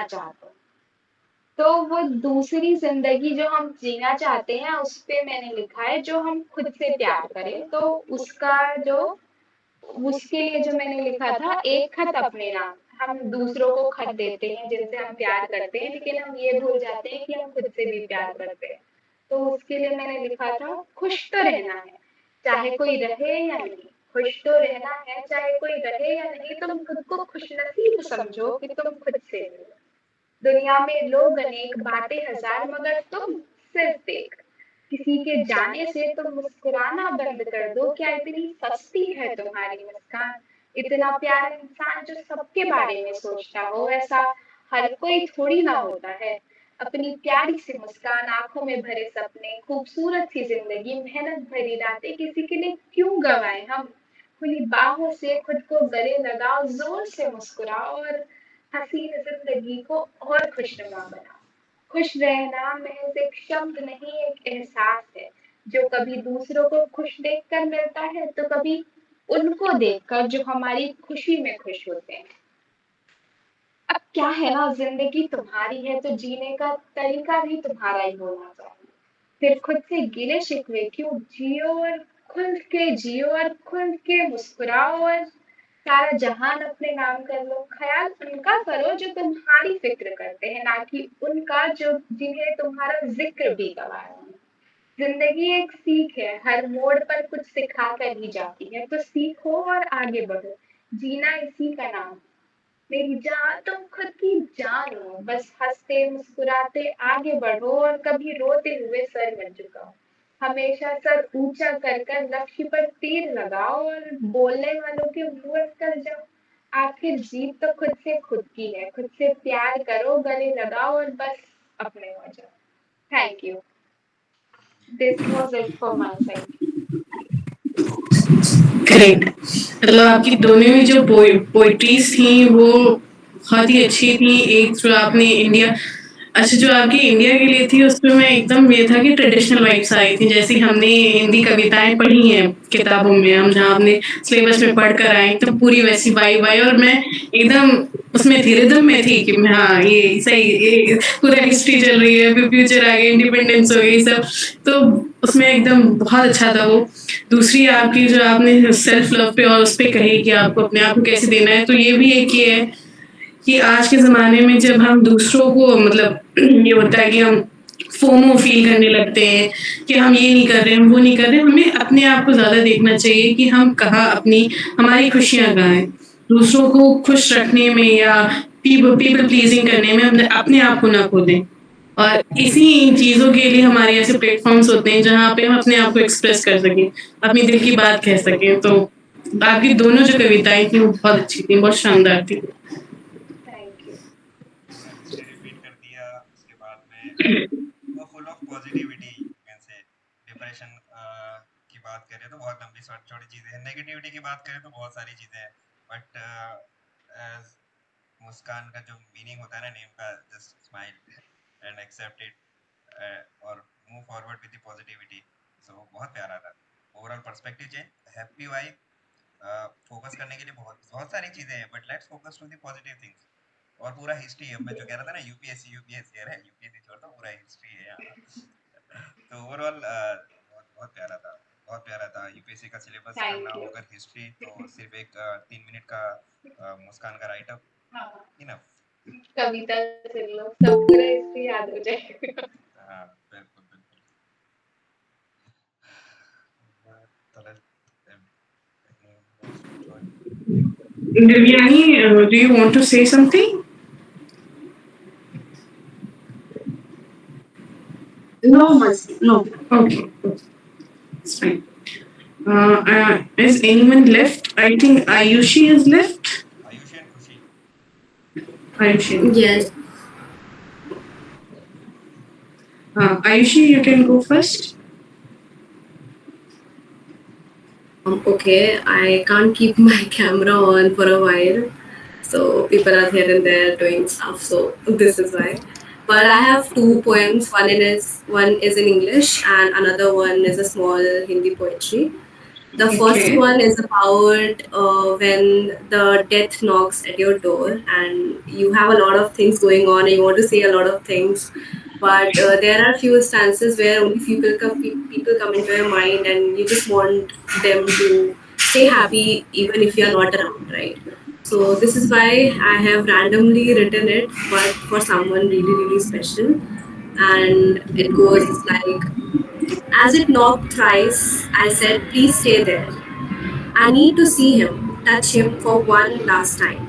चाहता हूँ। तो वो दूसरी ज़िंदगी जो हम जीना चाहते हैं, उस पे मैंने लिखा है जो हम खुद से प्यार करें। तो उसका जो उसके लिए जो मैंने लिखा था, एक खत अपने नाम। हम दूसरों को खत देते हैं जिनसे हम प्यार करते हैं, लेकिन हम ये भूल जाते हैं कि हम खुद से भी प्यार करते हैं। तो उसके लिए मैंने लिखा था, खुश तो रहना है, चाहे कोई रहे या नहीं। खुश तो रहना है, चाहे कोई रहे या नहीं। तुम खुद को खुशनसीब समझो कि तुम खुद से मिलो। दुनिया में लोग अनेक, बातें हजार, मगर तुम सिर्फ एक। किसी के जाने से तुम मुस्कुराना बंद कर दो। क्या इतनी सस्ती है तुम्हारी मुस्कान? इतना प्यारा इंसान जो सबके बारे में सोचता हो, ऐसा हर कोई थोड़ी ना होता है। अपनी प्यारी सी मुस्कान, आंखों में भरे सपने, खूबसूरत सी जिंदगी, मेहनत भरी रातें किसी के लिए क्यों गवाएं हम? खुली बाहों से खुद को गले लगाओ, जोर से मुस्कुराओ और हसीन जिंदगी को और खुशनुमा बनाओ। खुश रहना महज एक शब्द नहीं, एक एहसास है जो कभी दूसरों को खुश देखकर मिलता है, तो कभी उनको देखकर जो हमारी खुशी में खुश होते हैं। अब क्या है ना, जिंदगी तुम्हारी है तो जीने का तरीका भी तुम्हारा ही होना चाहिए। फिर खुद से गिले शिकवे क्यों? जियो और खुल के जियो और खुल के मुस्कुराओ और सारा जहान अपने नाम कर लो। ख्याल उनका करो जो तुम्हारी फिक्र करते हैं, ना कि उनका जो जिन्हें तुम्हारा जिक्र भी गवाया है। जिंदगी एक सीख है, हर मोड़ पर कुछ सिखा कर ही जाती है। तो सीखो और आगे बढ़ो, जीना इसी का नाम है। मेरी जान तुम खुद की जान हो, बस हंसते मुस्कुराते आगे बढ़ो और कभी रोते हुए सर मत झुकाओ। हमेशा सर ऊंचा कर कर लक्ष्य पर तीर लगाओ और बोलने वालों के मुंह कर जाओ। आखिर जीत तो खुद से खुद की है। खुद से प्यार करो, गले लगाओ और बस अपने हो जाओ। Thank you. This was it for my side. Great. मतलब आपकी दोनों ही जो पोइट्रीज थी वो बहुत ही अच्छी थी। एक जो आपने इंडिया, अच्छा जो आपकी इंडिया के लिए थी उसमें मैं एकदम ये था कि ट्रेडिशनल वाइब्स आई थी, जैसे हमने हिंदी कविताएं पढ़ी हैं किताबों में, हम जहाँ अपने सिलेबस में पढ़ कर आए एकदम पूरी वैसी वाइब आई, और मैं एकदम उसमें थी, रिदम में थी कि हाँ ये सही, ये पूरा हिस्ट्री चल रही है, फिर फ्यूचर आ गई, इंडिपेंडेंस हो गई सब, तो उसमें एकदम बहुत अच्छा था वो। दूसरी आपकी जो आपने सेल्फ लव पे और उस पे कही कि आपको अपने आप को कैसे देना है, तो ये भी एक ये है कि आज के ज़माने में जब हम दूसरों को मतलब ये होता है कि हम फोमो फील करने लगते हैं कि हम ये नहीं कर रहे, हम वो नहीं कर रहे, हमें अपने आप को ज़्यादा देखना चाहिए कि हम कहाँ अपनी हमारी खुशियाँ कहाँ हैं। दूसरों को खुश रखने में या पीपल प्लीजिंग करने में हमने अपने आप को ना खो दें। और इसी इन चीज़ों के लिए हमारे ऐसे प्लेटफॉर्म्स होते हैं जहाँ पे हम अपने आप को एक्सप्रेस कर सकें, अपनी दिल की बात कह सकें। तो आपकी दोनों जो कविताएं थी वो बहुत अच्छी थी, बहुत शानदार थी। Thank you. आपने हिस्ट्री रिपीट कर दिया, उसके बाद में वो full of positivity. Can say depression की बात करें तो बहुत लंबी छोटी छोटी चीज़ें हैं, नेगेटिविटी की बात करें तो बहुत सारी चीज़ें हैं, बट एज मुस्कान का जो मीनिंग होता है ना नेम का, just smile and accept it और move forward with the positivity. So बहुत प्यारा था। Overall perspective change, happy vibe. Focus करने के लिए बहुत बहुत सारी चीज़ें हैं, but let's focus to the positive things. और पूरा हिस्ट्री है, मैं जो कह रहा था ना, यूपीएससी यूपीएससी है, यूपीएससी छोड़ दो, पूरा हिस्ट्री है यहाँ। तो ओवरऑल बहुत बहुत प्यारा था, बहुत प्यारा था। यूपीएससी का सिलेबस करना थैंक यू। होगा हिस्ट्री तो सिर्फ एक 3 मिनट का मुस्कान का राइटअप इनफ। कविता सुन लो, सब पूरा हिस्ट्री याद हो जाएगा। हाँ, बिल्कुल बिल्कुल। तलल join. Devyani, do you want to say something? No, Mercy. No. Okay, it's fine. Is anyone left? I think Ayushi is left. Ayushi and Khushi. Ayushi. Yes. Ayushi, you can go first. Okay, I can't keep my camera on for a while. So people are here and there doing stuff. So this is why. But I have two poems. One is in English and another one is a small Hindi poetry. The first Okay. one is about when the death knocks at your door and you have a lot of things going on and you want to say a lot of things, but there are few instances where only people come into your mind and you just want them to stay happy even if you are not around, right? So this is why I have randomly written it, but for someone really really special, and it goes like, as it knocked thrice, I said, please stay there. I need to see him, touch him for one last time.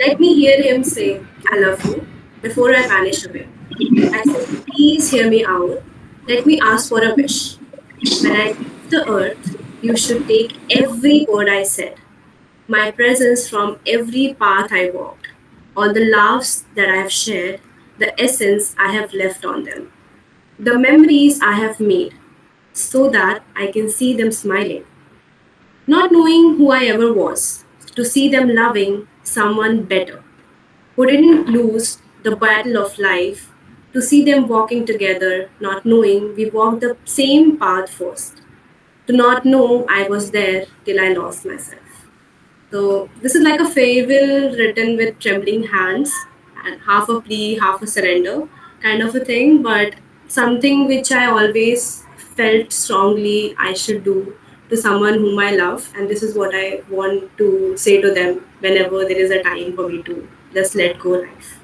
Let me hear him say, I love you, before I vanish away. I said, please hear me out. Let me ask for a wish. When I leave the earth, you should take every word I said, my presence from every path I walked, all the laughs that I have shared, the essence I have left on them, the memories I have made, so that I can see them smiling. Not knowing who I ever was, to see them loving someone better, who didn't lose the battle of life, to see them walking together, not knowing we walked the same path first, to not know I was there till I lost myself. So, this is like a farewell written with trembling hands and half a plea, half a surrender kind of a thing, but something which I always felt strongly I should do to someone whom I love, and this is what I want to say to them whenever there is a time for me to just let go life.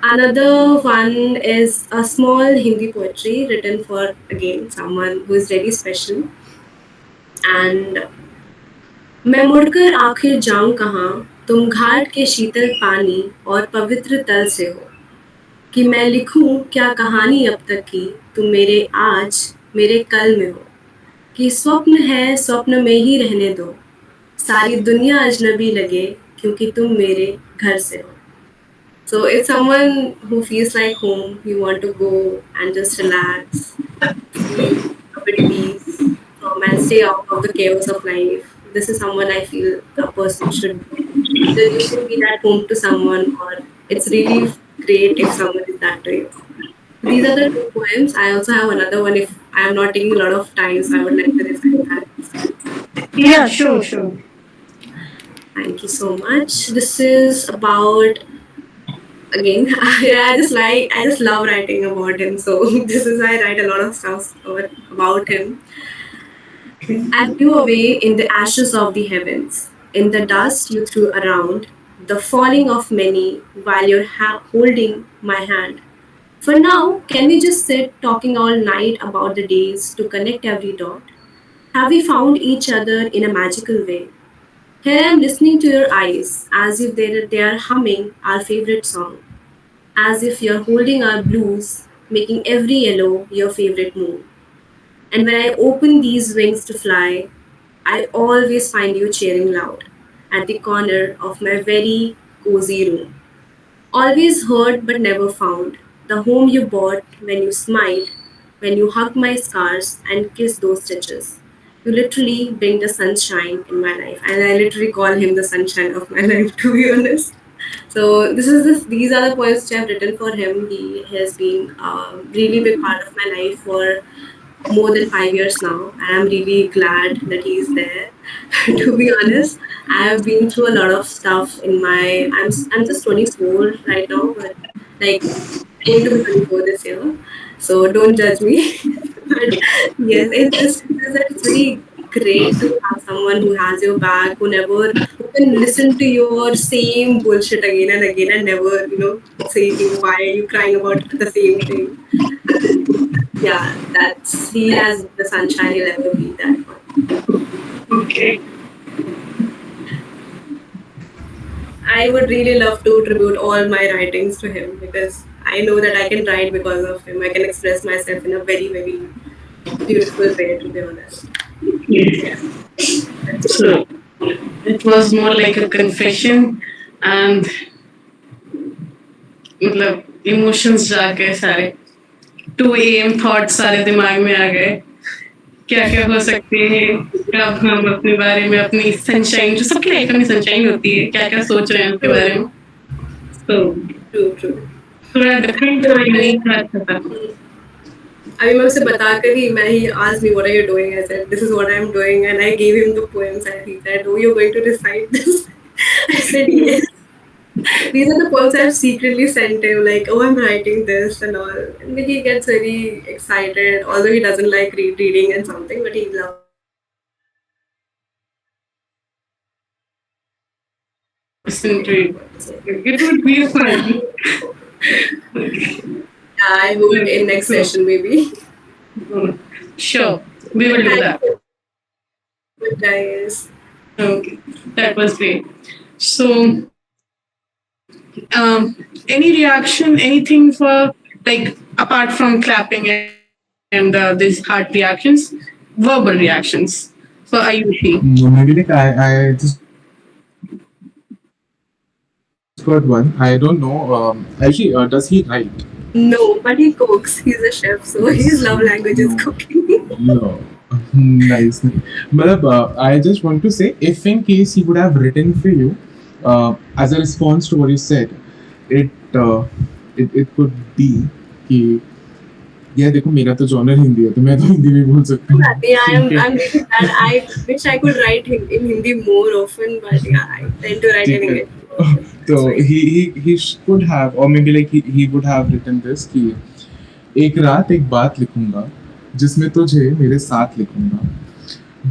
Another one is a small Hindi poetry written for again someone who is very special, and मैं मुड़कर आखिर जाऊं कहाँ, तुम घाट के शीतल पानी और पवित्र तल से हो, कि मैं लिखूं क्या कहानी अब तक की, तुम मेरे आज मेरे कल में हो, कि स्वप्न है स्वप्न में ही रहने दो, सारी दुनिया अजनबी लगे क्योंकि तुम मेरे घर से हो. So if someone who feels like home, you want to go and just relax, feel a bit peace and stay out of the chaos of life. This is someone I feel a person should be. Because you can be that home to someone, or it's really great if someone is that to you. These are the two poems. I also have another one if I am not taking a lot of time, so I would like to recite that instead. Yeah, sure, sure. Thank you so much. This is about again. I just love writing about him. So this is why I write a lot of stuff about him. I blew away in the ashes of the heavens, in the dust you threw around, the falling of many while you're holding my hand. For now, can we just sit talking all night about the days to connect every dot? Have we found each other in a magical way? Here I am listening to your eyes as if they are humming our favorite song, as if you're holding our blues, making every yellow your favorite moon. And when I open these wings to fly, I always find you cheering loud at the corner of my very cozy room. Always heard but never found, the home you bought when you smiled, when you hugged my scars and kissed those stitches. You literally bring the sunshine in my life, and I literally call him the sunshine of my life, to be honest. So these are the poems which I've written for him. He has been a really big part of my life for more than 5 years now, and I'm really glad that he's there. To be honest, I have been through a lot of stuff in my. I'm just 24 right now, but like going to be 24 this year, so don't judge me. But yes, it's just that it's very great to have someone who has your back, who can listen to your same bullshit again and again and never, say you why are you crying about the same thing. And yeah, that's he has the sunshine. He'll ever be that one. Okay. I would really love to tribute all my writings to him because I know that I can write because of him. I can express myself in a very, very beautiful way, to be honest. Yes. That's what. So it was more like a confession and मतलब emotions जाके सारे 2 AM thoughts सारे दिमाग में आ गए क्या क्या हो सकते हैं कब हम अपने बारे में अपनी सनशाइन जो सबकी लाइफ में सनशाइन होती है क्या क्या सोच रहे हैं उसके बारे में तो True, true. थोड़ा डिफरेंट और यूनिक था अच्छा था अभी मैं उसे बताकर ही he asked me what are you doing. I said this is what I'm doing, and I gave him the poems, and he said, "Oh, you're going to recite this?" I said yes. These are the poems I've secretly sent him, like, "Oh, I'm writing this and all." And he gets very excited, although he doesn't like reading and something, but he loves. Listen to it. It would be fun. I hope in next session maybe. Sure, we will do that. Good guys. Okay, that was great. So, any reaction, anything for like apart from clapping and these heart reactions, verbal reactions for Ayushi? Maybe like I just got one. I don't know. Actually, does he write? No, but he cooks. He's a chef, so his love language is No. cooking. No. Nice. But I just want to say, if in case he would have written for you, as a response to what you said, it it could be कि ये देखो मेरा तो genre Hindi है तो मैं तो हिंदी भी बोल सकता हूँ. Yeah, I'm really glad. I wish I could write in Hindi more often, but yeah, I tend to write in ठीक है. English. So he could have, or maybe like he would have written this कि एक रात एक बात लिखूंगा जिसमें तुझे मेरे साथ लिखूंगा,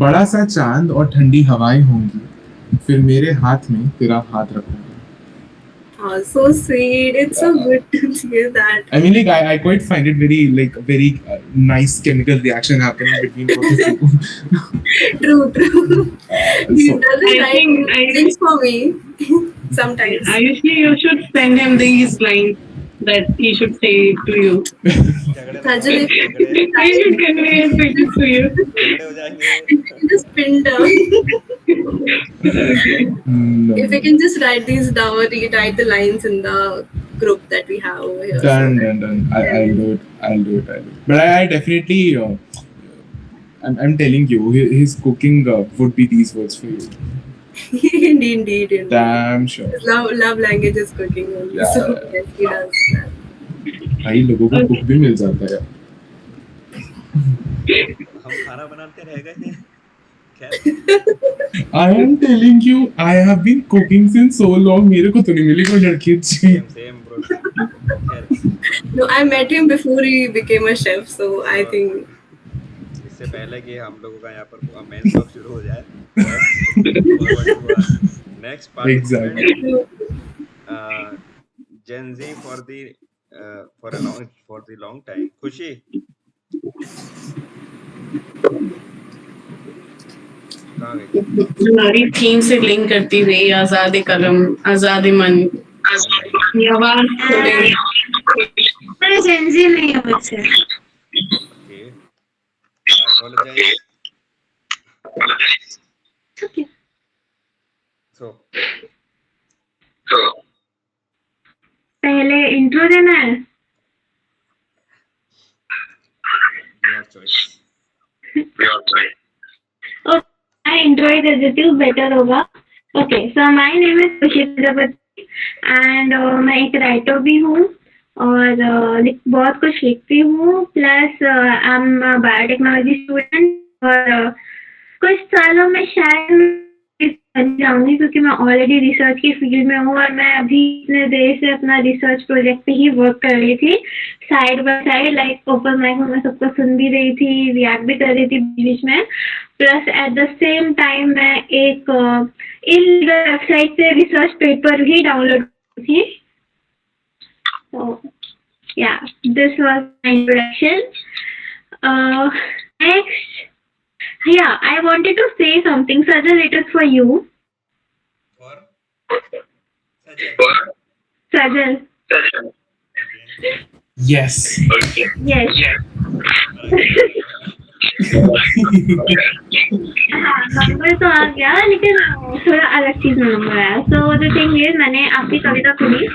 बड़ा सा चांद और ठंडी हवाएं होंगी, फिर मेरे हाथ में तेरा हाथ रखूंगा. Oh, so sweet. It's so good to hear that. I mean, like I quite find it very nice chemical reaction happening between both of you. True. He So, doesn't I think write things for me sometimes. Ayushi, you should send him these lines that he should say to you. झगड़े Sajal, if झगड़े He should convey a message to you. झगड़े हो जाएंगे. you can just pin down. no. If you can just write these down, write the lines in the group that we have over here. Done. I'll do it. But I definitely, I'm telling you, his cooking would be these words for you. Indeed. Damn sure. His love language is cooking only. Yeah. So yes, he does that. भाई लोगों को cook भी मिल जाता है. हम खाना बनाते रह गए हैं. खैर I am telling you, I have been cooking since so long. मेरे को तो नहीं मिली कोई लड़की अच्छी. same bro. खैर No, I met him before he became a chef, so I think इससे पहले कि हम लोगों का यहाँ पर मेन टॉक शुरू हो जाए. Next Exactly. Gen Z for the long time. खुशी कहाँ गई? हमारी थीम से लिंक करती हुई आजाद कलम, आजाद मन, आवाज खोलेंगे. मैं जेंजी नहीं हूँ वैसे. Okay. Apologize. Okay. So पहले इंट्रो देना है. your choice. ओके, मैं इंट्रो ही दे देती हूँ, बेटर होगा. Okay, so my name is खुशी प्रजापति एंड मैं एक राइटर भी हूँ और बहुत कुछ लिखती हूँ. Plus I am biotechnology student और कुछ सालों में शायद बन जाऊंगी क्योंकि मैं ऑलरेडी रिसर्च की फील्ड में हूँ और मैं अभी इतने देर से अपना रिसर्च प्रोजेक्ट पे ही वर्क कर रही थी side by side. Like open mic में मैं सबको सुन भी रही थी, रिएक्ट भी कर रही थी बीच में. Plus at the same time मैं एक इलीगल वेबसाइट से रिसर्च पेपर भी डाउनलोड की थी. So yeah, this was my introduction. Next, yeah, I wanted to say something. Sajal, it is for you. For Sajal. Sajal, Yes. yes. हाँ, number तो आ गया लेकिन थोड़ा अलग चीज में नंबर आया. सो द थिंग इज, मैंने आपकी कविता सुनी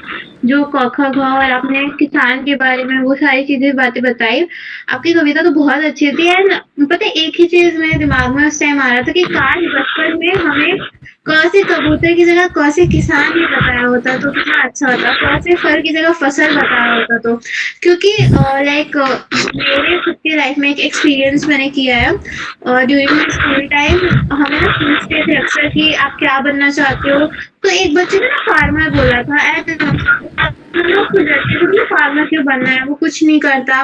जो क ख ग और आपने किसान के बारे में वो सारी चीजें बातें बताई. आपकी कविता तो बहुत अच्छी थी. एंड पता है एक ही चीज मेरे दिमाग में उस टाइम आ रहा था कि काश बचपन में हमें क से कबूतर की जगह क से किसान ही बताया होता तो कितना अच्छा होता। फ से फल की जगह फसल बताया होता तो। क्योंकि लाइक मेरे खुद की लाइफ में एक एक्सपीरियंस मैंने किया है। ड्यूरिंग माय स्कूल टाइम हमें ना पूछते थे अक्सर कि आप क्या बनना चाहते हो? तो एक बच्चे ने ना फार्मर बोला था एंड हम लोग खुजलते थे कि फार्मर क्यों बनना है? वो कुछ नहीं करता।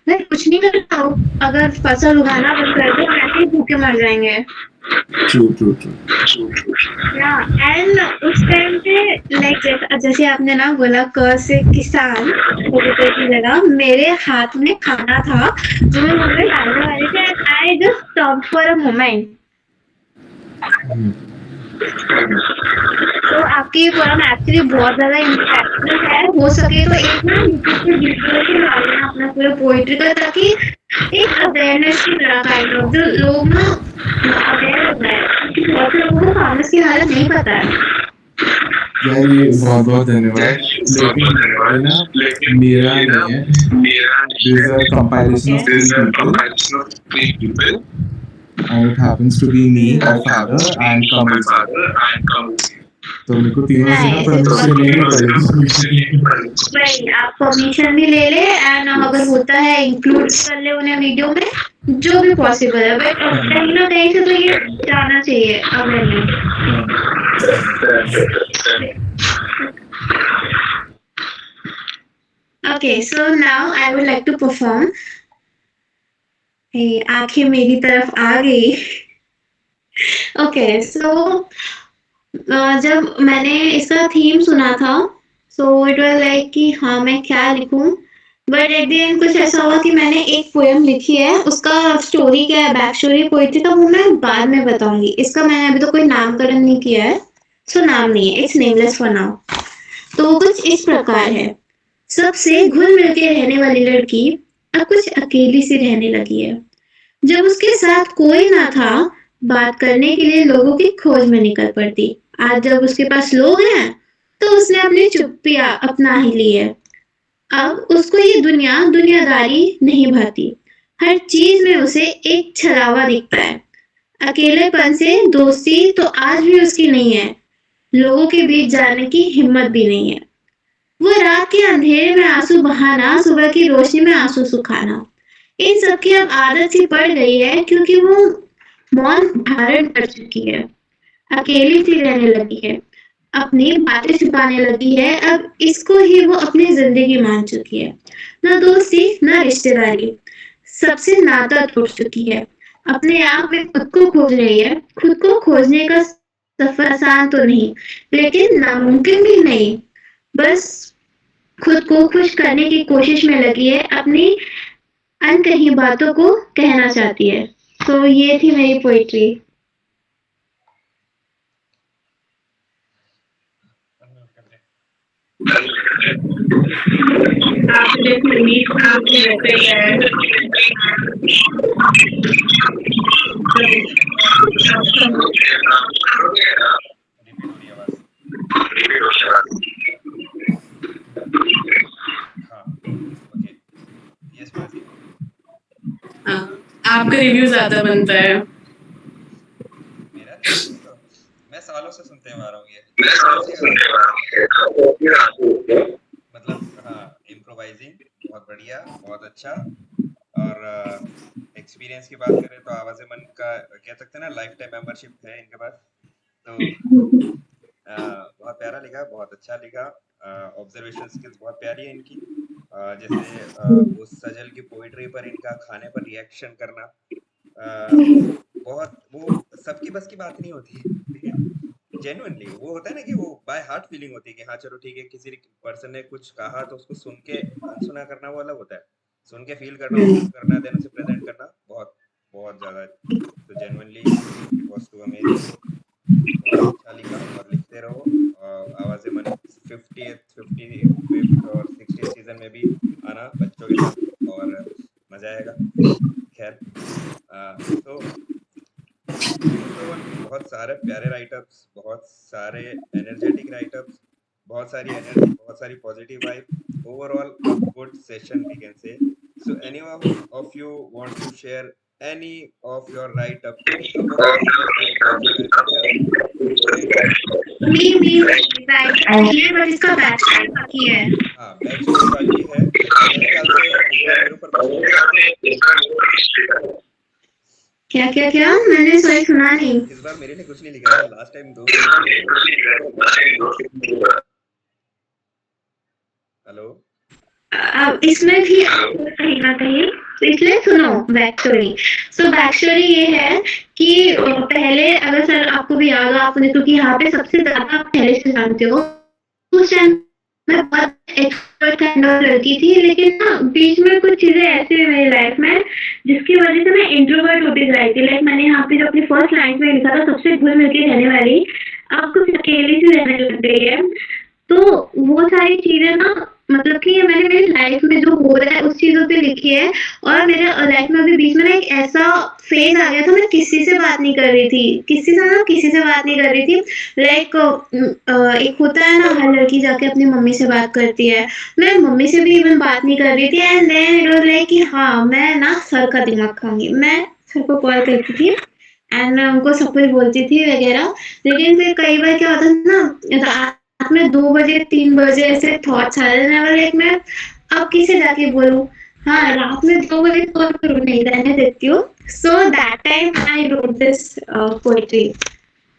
भाई कुछ नहीं करता वो अगर फसल उगाना बंद कर दे, हम ऐसे ही भूखे मर जाएँगे। True, true, true. या एंड उस टाइम पे लाइक जैसे आपने ना बोला क से किसान कबूतर की जगह मेरे हाथ में खाना था जो मैं मुंह में डालने वाली थी and I just stopped for a moment. तो आपकी ये पोएम एक्चुअली बहुत ज़्यादा इंटरेक्टिव है। हो सके तो एक ना यूट्यूब पे वीडियो भी डाल देना अपना पूरा पोएट्री का ताकि एक अवेयरनेस की तरह काइंड ऑफ जो लोग ना अवेयर हो जाए क्योंकि बहुत से लोगों को फार्मर्स की हालत नहीं पता है। यार ये बहुत बहुत धन्यवाद, लेकिन ये ना मेरा नहीं है, this is a compilation of three people and it happens to be me, my father and Kamal sir. तो मेरे को तीनों से ना नहीं, परमिशन लेनी पड़ेगी। वही आप परमिशन भी ले ले एंड अगर होता है इंक्लूड कर ले उन्हें वीडियो में जो भी पॉसिबल है बट कहीं ना कहीं से तो ये जाना चाहिए awareness. Okay, so now I would like to perform. Hey, आंखें मेरी तरफ आ गई। Okay, so जब मैंने इसका थीम सुना था, so it was like कि हाँ मैं क्या लिखूं, बट एट द एंड कुछ ऐसा हुआ कि मैंने एक पोएम लिखी है, उसका स्टोरी क्या है, बैक स्टोरी पोइट्री का वो मैं बाद में बताऊंगी। इसका मैंने अभी तो कोई नामकरण नहीं किया है, सो नाम नहीं है, इट्स नेमलेस फॉर नाउ। तो वो कुछ इस प्रकार है। सबसे घुल मिल के रहने वाली लड़की अब कुछ अकेली सी रहने लगी है। जब उसके साथ कोई ना था बात करने के लिए लोगों की खोज में निकल पड़ती। आज जब उसके पास लोग हैं तो उसने अपनी चुप्पियां अपना ही ली है। अब उसको ये दुनियादारी नहीं भाती। हर चीज में उसे एक छलावा दिखता है। अकेलेपन से दोस्ती तो आज भी उसकी नहीं है। लोगों के बीच जाने की हिम्मत भी नहीं है। वो रात के अंधेरे में आंसू बहाना, सुबह की रोशनी में आंसू सुखाना। इन सब की अब आदत सी पड़ गई है क्योंकि वो मौन धारण कर चुकी है। अकेली सी रहने लगी है। अपनी बातें छुपाने लगी है। अब इसको ही वो अपनी जिंदगी मान चुकी है। ना दोस्ती, ना रिश्तेदारी। सबसे नाता टूट चुकी है। अपने आप में खुद को खोज रही है। खुद को खोजने का सफर आसान तो नहीं, लेकिन नामुमकिन भी नहीं। बस खुद को खुश करने की कोशिश में लगी है। अपनी अनकही बातों को कहना चाहती है। तो ये थी मेरी पोइट्री। आपने उम्मीद आपने रहते रिपीट हो रही है आवाज। हाँ, ओके, यस प्राची। आपका रिव्यू ज्यादा बनता है। मेरा रिव्यूज तो मैं सालों से सुनते हुआ आ रहा हूँ ये। मतलब हाँ, इम्प्रोवाइजिंग बहुत बढ़िया, बहुत अच्छा। और एक्सपीरियंस की बात करें तो आवाज़े मन का कह सकते हैं ना, लाइफ टाइम मेंबरशिप है इनके पास। तो बहुत प्यारा लिखा, बहुत अच्छा लिखा। ऑब्जर्वेशन स्किल्स बहुत प्यारी है इनकी। जैसे वो सजल की पोइट्री पर इनका खाने पर रिएक्शन करना, बहुत वो सबकी बस की बात नहीं होती है, ठीक है। जेन्युइनली वो होता है ना कि वो बाय हार्ट फीलिंग होती है कि हाँ चलो ठीक है, किसी पर्सन ने कुछ कहा तो उसको सुन के अनसुना करना वो अलग होता है। सुन के फील करना, ऑब्जर्व करना, देन उसे प्रेजेंट करना बहुत बहुत ज्यादा। तो genuinely it was too amazing. बहुत अच्छा लिखा और लिखते रहो। आवाज़े मन 55th और 60th सीजन में भी आना बच्चों के साथ और मजा आएगा। खैर, तो बहुत सारे प्यारे राइटअप्स, बहुत सारे एनर्जेटिक राइटअप्स, बहुत सारी एनर्जी, बहुत सारी positive vibe, overall a good session we can say. So any of you want to share any of your write up to a book listeners didn't know you had. Me back चाहिए but इसका back story बाकी है। हाँ, back story बाकी है। मेरे ख्याल से इस बार मेरे ऊपर कुछ नहीं लिखा। क्या क्या क्या मैंने सही सुना नहीं। इस बार मेरे लिए कुछ नहीं लिखा है, लास्ट टाइम 2 हेलो। अब इसमें भी कहीं ना कहीं तो इसलिए सुनो back story. So back story ये है कि पहले अगर सर आपको भी याद हो आपने क्योंकि यहाँ पे सबसे ज्यादा आप पहले से जानते हो उस टाइम मैं बहुत एक्सपर्ट काइंड ऑफ लड़की थी लेकिन ना बीच में कुछ चीजें ऐसी हुई मेरी लाइफ में जिसकी वजह से मैं इंट्रोवर्ट होती जा रही थी। लाइक मैंने यहाँ पे जो अपनी फर्स्ट लाइन में लिखा था सबसे घुल मिल के रहने वाली अब कुछ अकेली सी रहने लग गई है। तो वो सारी चीजें ना मतलब कि ये मैंने मेरी लाइफ में जो हो रहा है उस चीजों पे लिखी है। और मेरे लाइफ में अभी बीच में ना एक ऐसा फेज आ गया था मैं किसी से बात नहीं कर रही थी किसी से बात नहीं कर रही थी। लाइक एक होता है ना हर लड़की जाके अपनी मम्मी से बात करती है मैं मम्मी से भी इवन बात नहीं कर रही थी। And then it was like कि हाँ मैं ना सर का दिमाग खाऊंगी। मैं सर को कॉल करती थी एंड मैं उनको सब कुछ बोलती थी वगैरह। लेकिन फिर कई बार क्या होता है ना रात में 2 बजे 3 बजे ऐसे थॉट्स आ रहे हैं लाइक मैं अब किसे जाके बोलूं। हाँ रात में 2 बजे कॉल करूँ नहीं रहने देती हूँ। So that time I wrote this poetry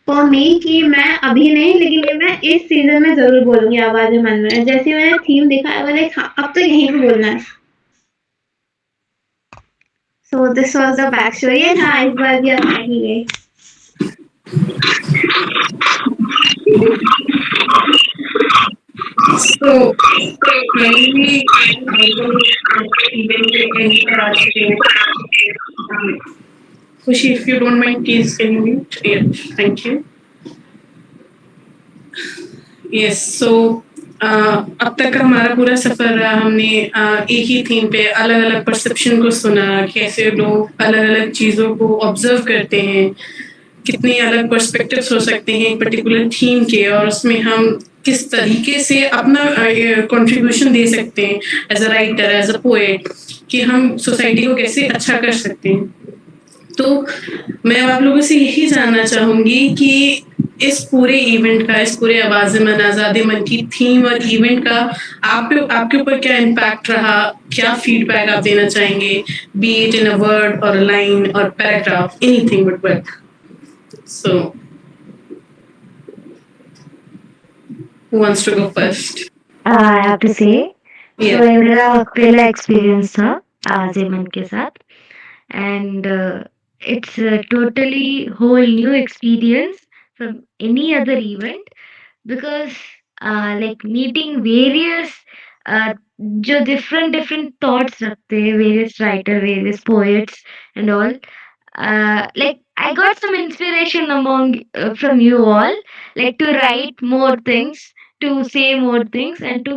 for me कि मैं अभी नहीं लेकिन ये मैं इस सीजन में जरूर बोलूंगी आवाज़ मन में। जैसे मैंने थीम देखा है लाइक हाँ अब तो यहीं पे बोलना है। So this was the back story and हाँ इस बार भी आप ही गए। So currently, I don't even take any Khushi, if you don't mind, please can you mute? Yeah, thank you. Yes, so अब तक का हमारा पूरा सफर रहा हमने एक ही थीम पे अलग अलग परसेप्शन को सुना कैसे लोग अलग अलग चीज़ों को ऑब्जर्व करते हैं कितने अलग पर्सपेक्टिव्स हो सकते हैं एक पर्टिकुलर थीम के और उसमें हम किस तरीके से अपना कंट्रीब्यूशन दे सकते हैं as a writer as a poet कि हम सोसाइटी को कैसे अच्छा कर सकते हैं। तो मैं आप लोगों से यही जानना चाहूँगी कि इस पूरे इवेंट का इस पूरे आवाज़ मन आज़ादी मन की थीम और इवेंट का आपके ऊपर क्या इम्पैक्ट रहा क्या फीडबैक आप देना चाहेंगे B it in a word और अ लाइन और paragraph anything would work. So, who wants to go first? I have to say, Yeah. so ये मेरा पहला एक्सपीरियंस था आज़ेमन के साथ and it's a totally whole new experience from any other event because like meeting various जो different thoughts रखते हैं various writer various poets and all like I got some inspiration among from you all like to write more things to say more things and to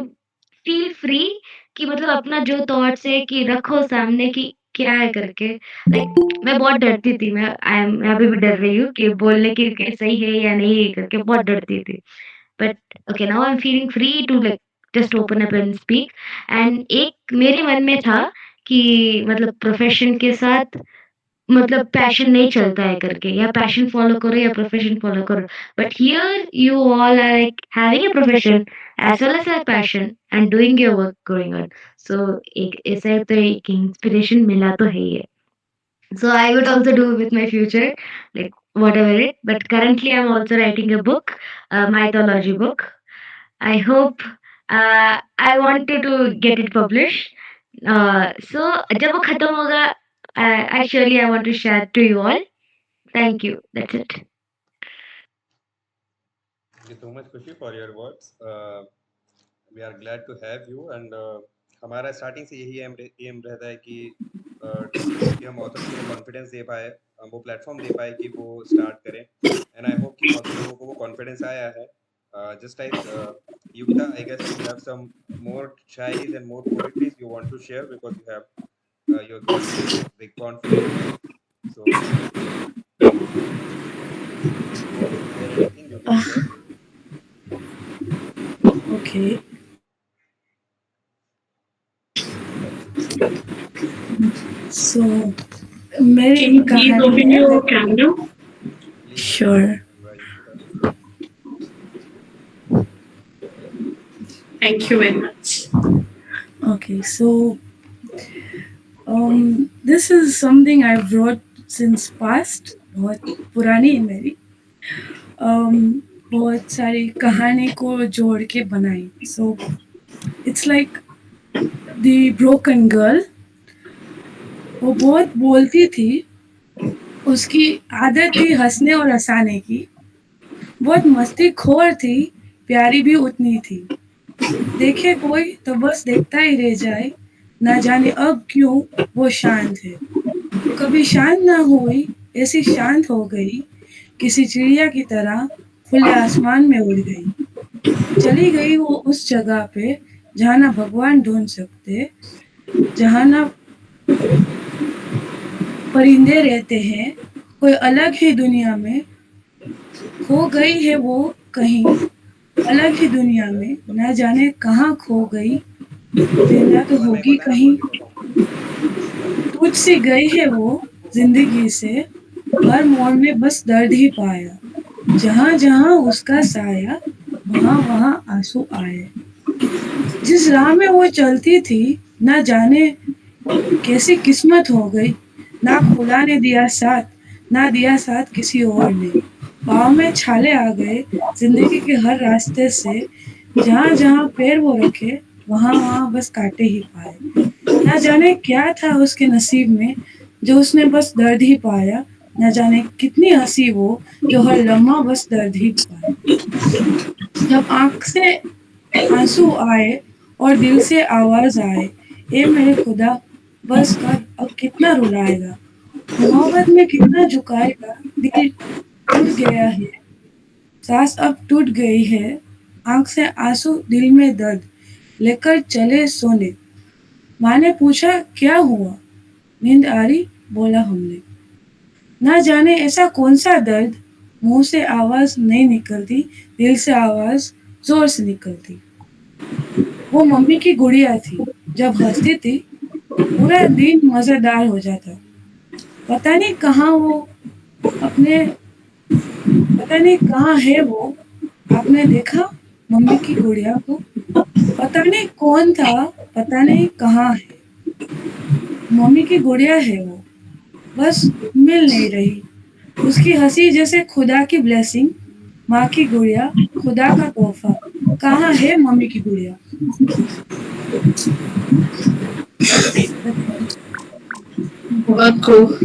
feel free कि मतलब अपना जो thoughts है कि रखो सामने कि क्या है करके लाइक मैं बहुत डरती थी मैं अभी भी डर रही हूँ कि बोलने की कि सही है या नहीं है करके बहुत डरती थी but okay now I am feeling free to like just open up and speak and एक मेरे मन में था कि मतलब प्रोफेशन के साथ मतलब पैशन नहीं चलता है करके या पैशन फॉलो करो या प्रोफेशन फॉलो करो but here you all are like having a profession as well as a passion and doing your work going on so एक ऐसा तो एक इंस्पिरेशन मिला तो है ही है so I would also do with my future like whatever it but currently I'm also writing a book a mythology book I hope I wanted to get it published so जब वो खत्म होगा I surely I want to share to you all. Thank you. That's it. Thank you so much, Khushi, for your words. We are glad to have you and हमारा starting से यही M रहता है कि हम ऑथर्स को confidence दे पाए वो प्लेटफॉर्म दे पाए कि वो स्टार्ट करें एंड आई होप कि बहुत लोगों को वो कॉन्फिडेंस आया है just like Yukta, I guess you have some more shairis and more poetries you want to share because you have you're got this big confidence. So, is there anything you can share? Okay. So मेरी Can you please कहानी open है your camera? Please Sure. Thank you very much. Okay, so this is something I've wrote since past, बहुत पुरानी है मेरी, बहुत सारी कहानी को जोड़ के बनाई. So it's like the broken girl. वो बहुत बोलती थी, उसकी आदत थी हंसने और हंसाने की, बहुत मस्तीखोर थी, प्यारी भी उतनी थी. देखे कोई तो बस देखता ही रह जाए, ना जाने अब क्यों वो शांत है. कभी शांत ना हुई, ऐसी शांत हो गई, किसी चिड़िया की तरह खुले आसमान में उड़ गई. चली गई वो उस जगह पे जहाँ ना भगवान ढूंढ सकते, जहाँ ना परिंदे रहते हैं, कोई अलग ही दुनिया में खो गई है वो कहीं, अलग ही दुनिया में ना जाने कहाँ खो गई, जिंदा तो होगी कहीं. टूट सी गई है वो जिंदगी से, हर मोड़ में बस दर्द ही पाया, जहाँ जहाँ उसका साया, वहाँ वहाँ आंसू आए. जिस राह में वो चलती थी, ना जाने कैसी किस्मत हो गई, ना खुदा ने दिया साथ, ना दिया साथ किसी और ने. पाँव में छाले आ गए जिंदगी के हर रास्ते से, जहाँ जहाँ पैर वो रखे, वहाँ वहाँ बस कांटे ही पाए. ना जाने क्या था उसके नसीब में, जो उसने बस दर्द ही पाया, ना जाने कितनी हंसी वो, जो हर लम्हा बस दर्द ही पाए. जब आँख से आंसू आए और दिल से आवाज आए, ए मेरे खुदा बस कर, अब कितना रुलाएगा, मोहब्बत में कितना झुकाएगा, दिल टूट गया है, सांस अब टूट गई है, आँख से आंसू दिल में दर्द, लेकर चले सोने. माँ ने पूछा क्या हुआ, नींद आ रही, बोला हमने. ना जाने ऐसा कौन सा दर्द, मुंह से आवाज नहीं निकलती, दिल से आवाज जोर से निकलती. वो मम्मी की गुड़िया थी, जब हंसती थी पूरा दिन मजेदार हो जाता. पता नहीं कहाँ वो अपने पता नहीं कहाँ है वो, आपने देखा मम्मी की गुड़िया को, पता नहीं कौन था, पता नहीं कहाँ है. मम्मी की गुड़िया है वो, बस मिल नहीं रही. उसकी हंसी जैसे खुदा की ब्लेसिंग, माँ की गुड़िया खुदा का तोहफा, कहाँ है मम्मी की गुड़िया. बहुत खूब.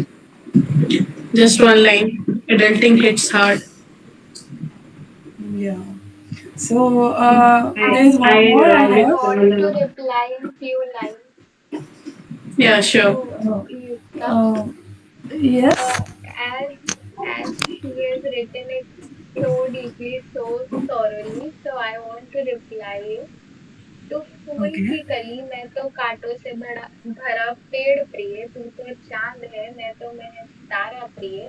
Just one line. Adulting hits hard. Yeah. So there's one more I I have. want to reply in few lines Yeah, sure. to Yukta. Yes. As she has written it so deeply, so thoroughly, so I want to reply it. तो फूल Okay. की कली, मैं तो कांटों से भरा पेड़ प्रिय, तू तो चांद है, मैं तो महज तारा प्रिय,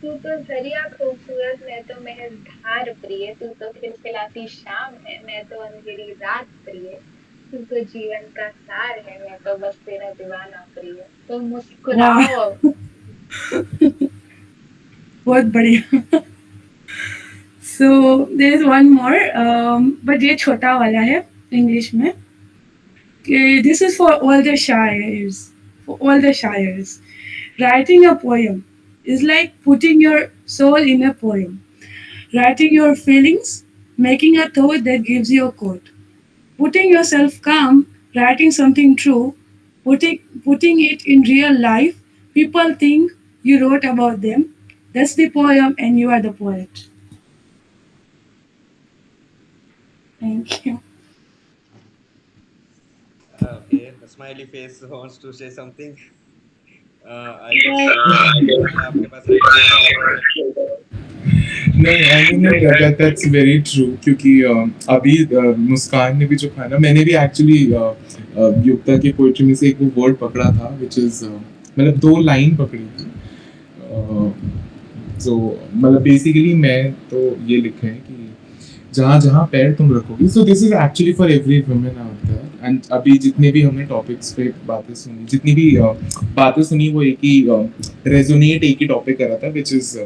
तू तो दरिया खूबसूरत, मैं तो महज धार प्रिय, तू तो खिलखिलाती शाम है, मैं तो अंधेरी रात प्रिय, तू तो जीवन का सार है, मैं तो बस तेरा दीवाना प्रिय. तो मुस्कुराओ. बहुत बढ़िया. So there is one more, but ये छोटा वाला है इंग्लिश में. This is for all the shires, for all the shires. Writing a poem is like putting your soul in a poem. Writing your feelings, making a thought that gives you a quote. Putting yourself calm, writing something true, putting it in real life. People think you wrote about them. That's the poem, and you are the poet. Thank you. Okay, the smiley face wants to say something. I guess आपके पास नहीं, I mean that's very true, क्योंकि अभी मुस्कान ने भी जो कहा ना, मैंने भी एक्चुअली युक्ता की पोइट्री में से एक वो वर्ड पकड़ा था, विच इज मतलब 2 लाइन पकड़ी थी. सो मतलब बेसिकली मैं तो ये लिखा है कि जहाँ जहाँ पैर तुम रखोगी. So this is actually for every women out there, and अभी जितने भी हमने टॉपिक्स पे बातें सुनी, जितनी भी बातें सुनी, वो एक ही रेजोनेट एक ही टॉपिक कर रहा था, विच इज़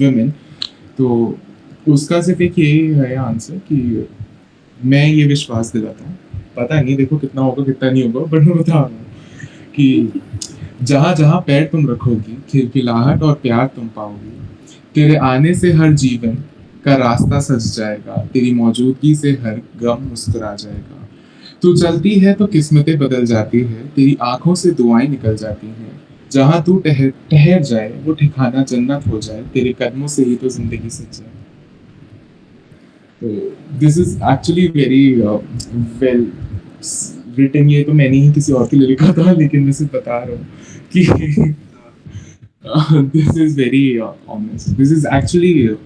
वुमेन। तो उसका सिर्फ एक यही है आंसर कि मैं ये विश्वास दिलाता हूँ, पता नहीं देखो कितना होगा कितना नहीं होगा, बट मैं बता रहा हूँ कि जहाँ जहाँ पैर तुम रखोगी, खिलखिलाहट और प्यार तुम पाओगी। तेरे आने से हर जीवन का रास्ता सज जाएगा, तेरी मौजूदगी से हर गम मुस्कुरा जाएगा। तू चलती है तो किस्मतें बदल जाती है, तेरी आंखों से दुआएं निकल जाती हैं। जहाँ तू ठहर ठहर जाए वो ठिकाना जन्नत हो जाए, तेरे कदमों से ही तो जिंदगी सज जाए। तो this is actually very well written. ये तो मैंने ही किसी और के लिए लिखा था, लेकिन मैं सिर्फ बता रहा हूँ कि this is very honest. This is actually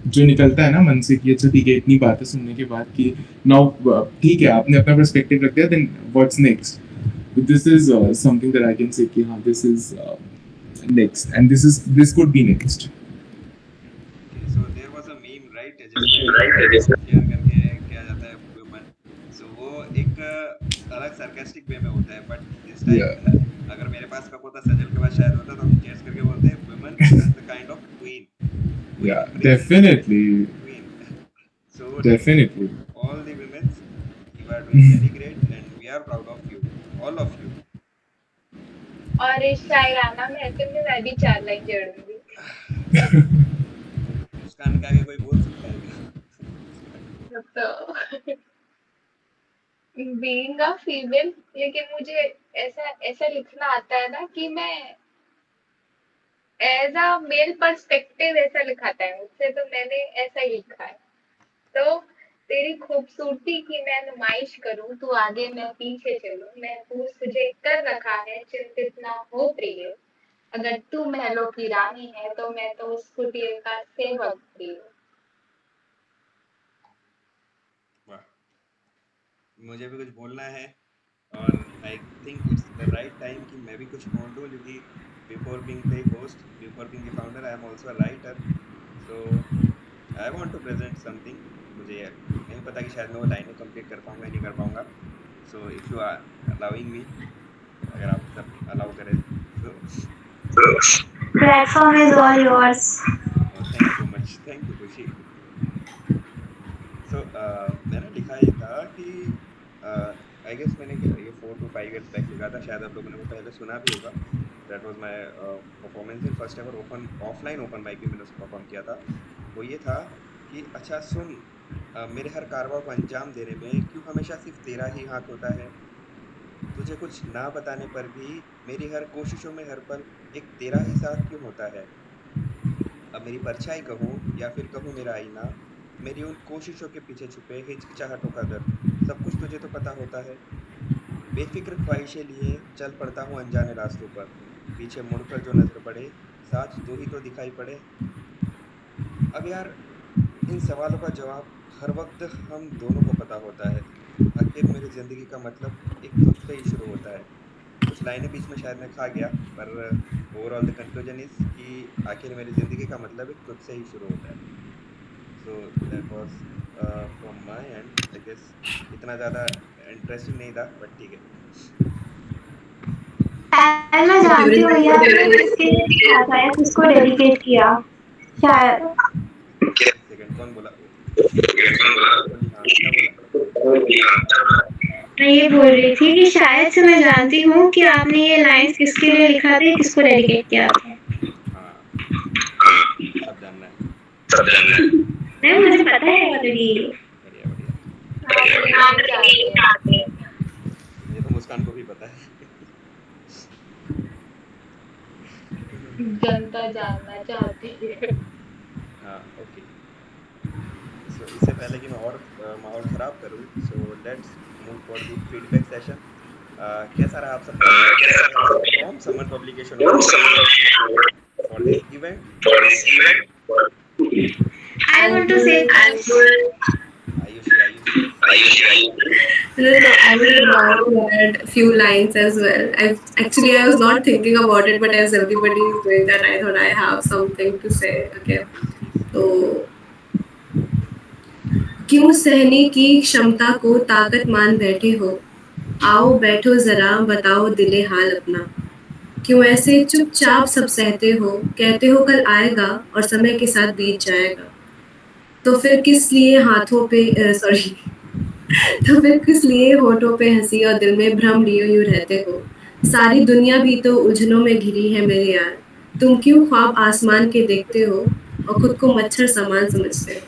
जो निकलता है ना मन से कि अच्छा ठीक है, इतनी बातें सुनने के बाद कि नाउ ठीक है आपने अपना पर्सपेक्टिव रख दिया, then what's next. This is something that I can say कि हाँ this is next and this could be next. So there was a meme, right? जिसमें शेयर करके किया जाता है women. So वो एक अलग sarcastic way में होता है, but this time अगर मेरे पास कप होता सजल के पास शायद होता तो हम cheers करके बोलते हैं women is the kind of queen. Yeah, definitely. Queen. So Definitely. all the women, you are doing very great and we are proud of you, all of you. और इस शायराना महफिल में मैं भी 4 लाइन जोड़ूंगी। मुस्कान के आगे कोई बोल सकता है क्या? तो बीइंग अ फीमेल, लेकिन मुझे ऐसा ऐसा लिखना आता है ना कि मैं एज अ मेल पर्सपेक्टिव ऐसा लिखाता है मुझसे, तो मैंने ऐसा ही लिखा है। तो तेरी खूबसूरती की मैं नुमाइश करूं, तू आगे मैं पीछे चलूं, महफूज तुझे कर रखा है, चिंतित ना हो प्रिय। अगर तू महलों की रानी है तो मैं तो उस कुटीर का सेवक प्रिय। वाह, मुझे भी कुछ बोलना है और I think it's the right time कि मैं भी कुछ बोल दूं, क्योंकि before being the host, before being the founder, I am also a writer. So I want to present something. मुझे नहीं पता कि शायद मैं वो लाइनें कंप्लीट कर पाऊंगा या नहीं कर पाऊंगा। So if you are allowing me, अगर आप सब अलाउ करें तो Platform is all yours. Thank you so much, thank you खुशी। सो मैंने लिखा ये था कि आई गेस मैंने ये 4 to 5 years बैक लिखा था, शायद आप लोगों ने वो पहले सुना भी होगा। That was my performance in first ever open offline open mic भी मैंने उसको परफॉर्म किया था। वो ये था कि अच्छा सुन, मेरे हर कारवां को अंजाम देने में क्यों हमेशा सिर्फ तेरा ही हाथ होता है। तुझे कुछ ना बताने पर भी मेरी हर कोशिशों में हर पल एक तेरा ही साथ क्यों होता है। अब मेरी परछाई कहूँ या फिर कहूँ मेरा आईना, मेरी उन कोशिशों के पीछे छुपे हिचकिचाहटों का दर्द सब कुछ तुझे तो पता होता है। बेफिक्र ख्वाहिशें लिए चल पड़ता हूँ अनजाने रास्तों पर, पीछे मुड़कर जो नजर पड़े साथ तू ही तो दिखाई पड़े। अब यार इन सवालों का जवाब हर वक्त हम दोनों को पता होता है। आखिर मेरी ज़िंदगी का मतलब एक तुझ से ही शुरू होता है। कुछ लाइनें बीच में शायद मैं खा गया, पर ओवरऑल द कंक्लूजन इज कि आखिर मेरी ज़िंदगी का मतलब एक तुझ से ही शुरू होता है। So that was from my end. I guess इतना ज़्यादा इंटरेस्टिंग नहीं था, बट ठीक है। And मैं जानती हूँ भैया आपने किसके लिए लिखा था या किसको डेडिकेट किया शायद। सेकंड कौन बोला? बोली हाँ, क्या बोला? मैं ये बोल रही थी कि शायद से मैं जानती हूँ कि आपने ये लाइंस किसके लिए लिखा था, किसको डेडिकेट किया था। हाँ, सब जानना है। नहीं मुझे पता है ऑलरेडी। बढ़िया बढ़िया। हाँ, ये भी जानते हैं। ये तो मुस्कान को भी पता है। जनता जानना चाहती है। हाँ, ओके। सो इससे पहले कि मैं और माहौल ख़राब करूँ, so let's move for the feedback session. कैसा रहा आप सबका from summer publication for this event? I want to say Ayushi No, I would love to add a few lines as well. I was not thinking about it, but as everybody is doing that, I thought I have something to say. Okay, so क्यों सहने की क्षमता को ताकत मान बैठे हो? आओ बैठो जरा, बताओ दिले हाल अपना। क्यों ऐसे चुपचाप सब सहते हो? कहते हो कल आएगा और समय के साथ बीत जाएगा। तो फिर किस लिए हाथों पे सॉरी तो फिर किस लिए होठों पे हंसी और दिल में भ्रम लिए यूं रहते हो? सारी दुनिया भी तो उलझनों में घिरी है मेरे यार। तुम क्यों ख्वाब आसमान के देखते हो और खुद को मच्छर समान समझते हो?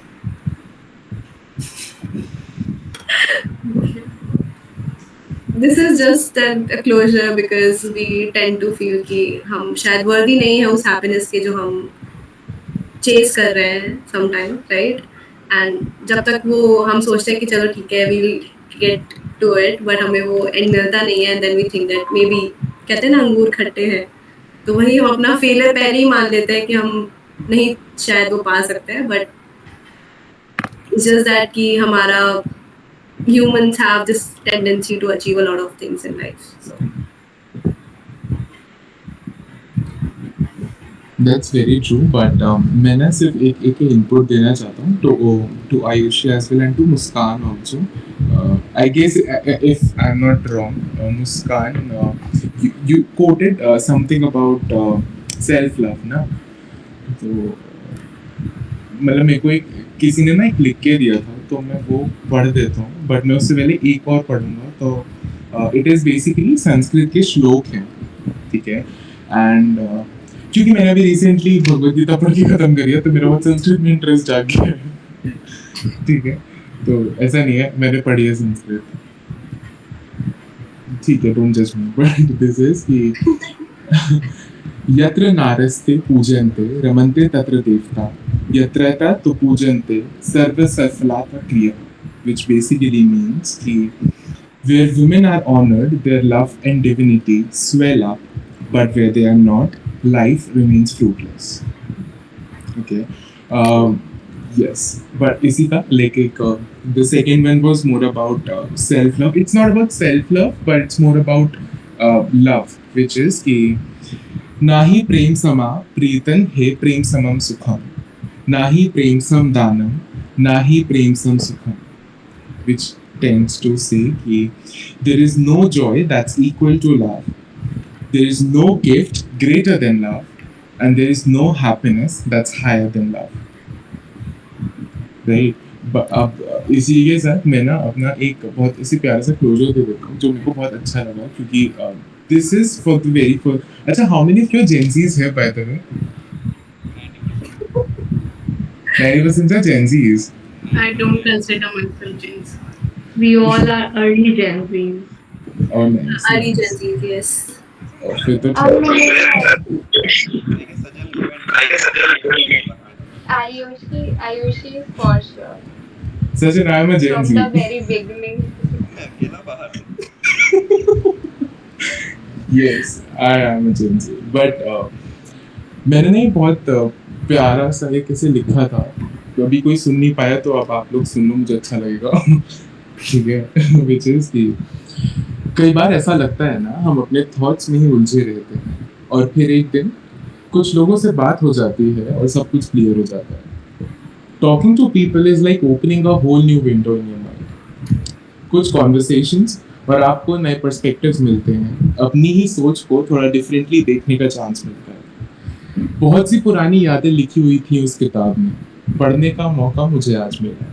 This is just a closure because we tend to feel कि हम शायद worthy नहीं है उस happiness के जो हम चेस कर रहे हैं समटाइम, राइट? एंड जब तक वो हम सोचते हैं कि चलो ठीक है we will get to it, but हमें वो एंड मिलता नहीं है, then we think that maybe, कहते हैं ना अंगूर खट्टे हैं, तो वही हम अपना फेलियर पहले ही मान लेते हैं कि हम नहीं शायद वो पा सकते हैं, बट जस्ट दैट कि हमारा humans have this tendency to achieve a lot of things in life. So That's very true, but मैं ना सिर्फ एक input देना चाहता हूँ to Ayushi as well and to Muskan also. I guess if I'm not wrong, Muskan, you quoted something about self-love, ना? तो मतलब मेरे को किसी ने ना एक लिख के दिया था, तो मैं वो पढ़ देता हूँ, बट मैं उससे पहले एक और पढ़ूंगा। तो इट इज़ बेसिकली संस्कृत के श्लोक हैं, ठीक है? एंड क्योंकि मैंने अभी रिसेंटली भगवद गीता पढ़ के खत्म करी है, तो मेरा बहुत संस्कृत में इंटरेस्ट जाग गया है, ठीक है? तो ऐसा नहीं है, मैंने पढ़ी है संस्कृत, ठीक है, डोंट जज मी, बट दिस इज कि यत्र नारस्ते पूजन्ते रमन्ते तत्र देवता यत्र तो पूजन्ते सर्व सफलाता क्रिया, which basically means कि where women are honored, their love and divinity swell up, but where they are not, life remains fruitless. Okay, yes, but इसी का like the second one was more about self-love. It's not about self-love, but it's more about love, which is कि नाहि प्रेम समा प्रीतन हे प्रेम समम सुखम, नाहि प्रेम सम दानम, नाहि प्रेम सम सुखम, which tends to say कि there is no joy that's equal to love, there is no gift greater than love, and there is no happiness that's higher than love, right? अब इसी के साथ मैं ना अपना एक बहुत इसी प्यारा सा क्लोजर दे देता हूँ जो मेरे को बहुत अच्छा लगा, क्योंकि this is for the very first. अच्छा, how many of your Gen Zs here, by the way? 90% are Gen Zs. I don't consider myself Gen Z. We all are early Gen Zs. Oh, nice. early Gen Z, yes. फिर तो Ayushi is for sure. Sachin, I am a Gen From Z. the very beginning. Yes, I am a Gen Z. But मैंने नहीं बहुत प्यारा सा एक ऐसे लिखा था, तो अभी कोई सुन नहीं पाया, तो अब आप लोग सुन लो, मुझे अच्छा लगेगा, ठीक है? Which is कि कई बार ऐसा लगता है ना, हम अपने थॉट्स में ही उलझे रहते हैं, और फिर एक दिन कुछ लोगों से बात हो जाती है और सब कुछ क्लियर हो जाता है। Talking to people is like opening a whole new window in your mind. कुछ कॉन्वर्सेशंस और आपको नए पर्सपेक्टिव्स मिलते हैं, अपनी ही सोच को थोड़ा डिफरेंटली देखने का चांस मिलता है। बहुत सी पुरानी यादें लिखी हुई थी उस किताब में, पढ़ने का मौका मुझे आज मिला,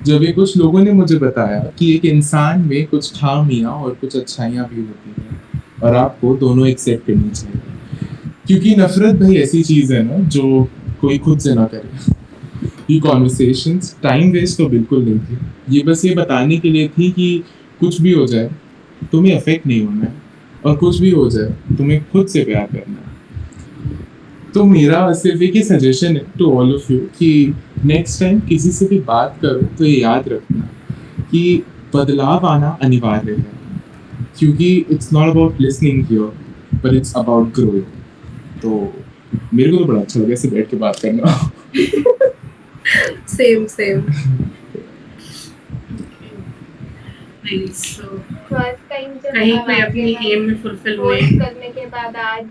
जब ये कुछ लोगों ने मुझे बताया कि एक इंसान में कुछ खामियां और कुछ अच्छाइयां भी होती हैं, और आपको दोनों एक्सेप्ट करनी चाहिए, क्योंकि नफरत भाई ऐसी चीज़ है ना जो कोई खुद से ना करे। ये कॉन्वर्सेशंस टाइम वेस्ट तो बिल्कुल नहीं थी, ये बस ये बताने के लिए थी कि कुछ भी हो जाए तुम्हें अफेक्ट नहीं होना है, और कुछ भी हो जाए तुम्हें खुद से प्यार करना है। तो मेरा सिर्फ एक ही सजेशन है टू ऑल ऑफ यू कि नेक्स्ट टाइम किसी से भी बात करो तो ये याद रखना कि बदलाव आना अनिवार्य है, क्योंकि it's not about listening here but it's about growing. तो मेरे को तो बड़ा अच्छा लगा ऐसे बैठ के बात करना। Same. Nice. So, first time जब कहीं हम पे आगे अपनी हैं, एम में फुलफिल हुए। कोर्स करने के बाद आज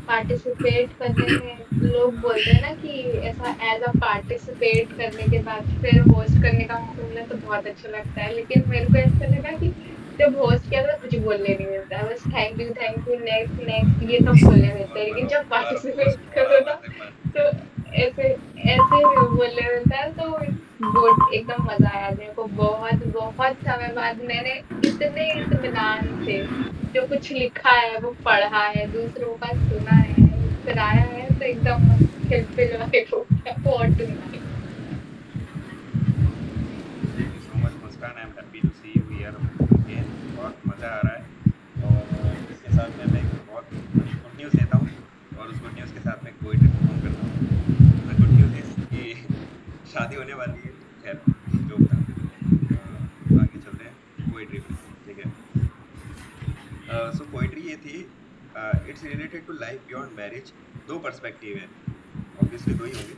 पार्टिसिपेट करने में लोग बोलते हैं ना कि ऐसा एज़ अ पार्टिसिपेट करने के बाद फिर होस्ट करने का मौका मिला तो बहुत अच्छा लगता है। लेकिन मेरे को ऐसा लगा कि जब होस्ट किया था कुछ बोलने नहीं मिलता है, बस थैंक यू, नेक्स्ट, नेक्स्ट ये सब बोलने मिलता है। लेकिन जब पर पार्टिसिपेट होस्ट करो बराबर ना से पर तो ऐसे ऐसे बोलने मिलता है तो वो एकदम मज़ा आया मेरे को। बहुत, बहुत समय बाद मैंने इतने इत्मीनान से जो कुछ लिखा है वो पढ़ा है, दूसरों का सुना है, फिर आया है तो एकदम मस्त खिलखिल वाइब हो गया। What too nice. Thank you so much Muskaan, I am happy to see you here again. बहुत मज़ा आ रहा है और इसके साथ में मैं एक बहुत बड़ी गुड न्यूज़ देता हूँ और उस गुड न्यूज़ के साथ मैं पोएट्री परफॉर्म करता हूँ। द गुड न्यूज़ इज़ कि शादी होने वाली है। खैर जोक था। आगे चलते हैं पोएट्री पे, ठीक है। सो पोएट्री ये थी, it's related to life beyond marriage. दो पर्सपेक्टिव है, ऑब्वियसली दो ही होंगे,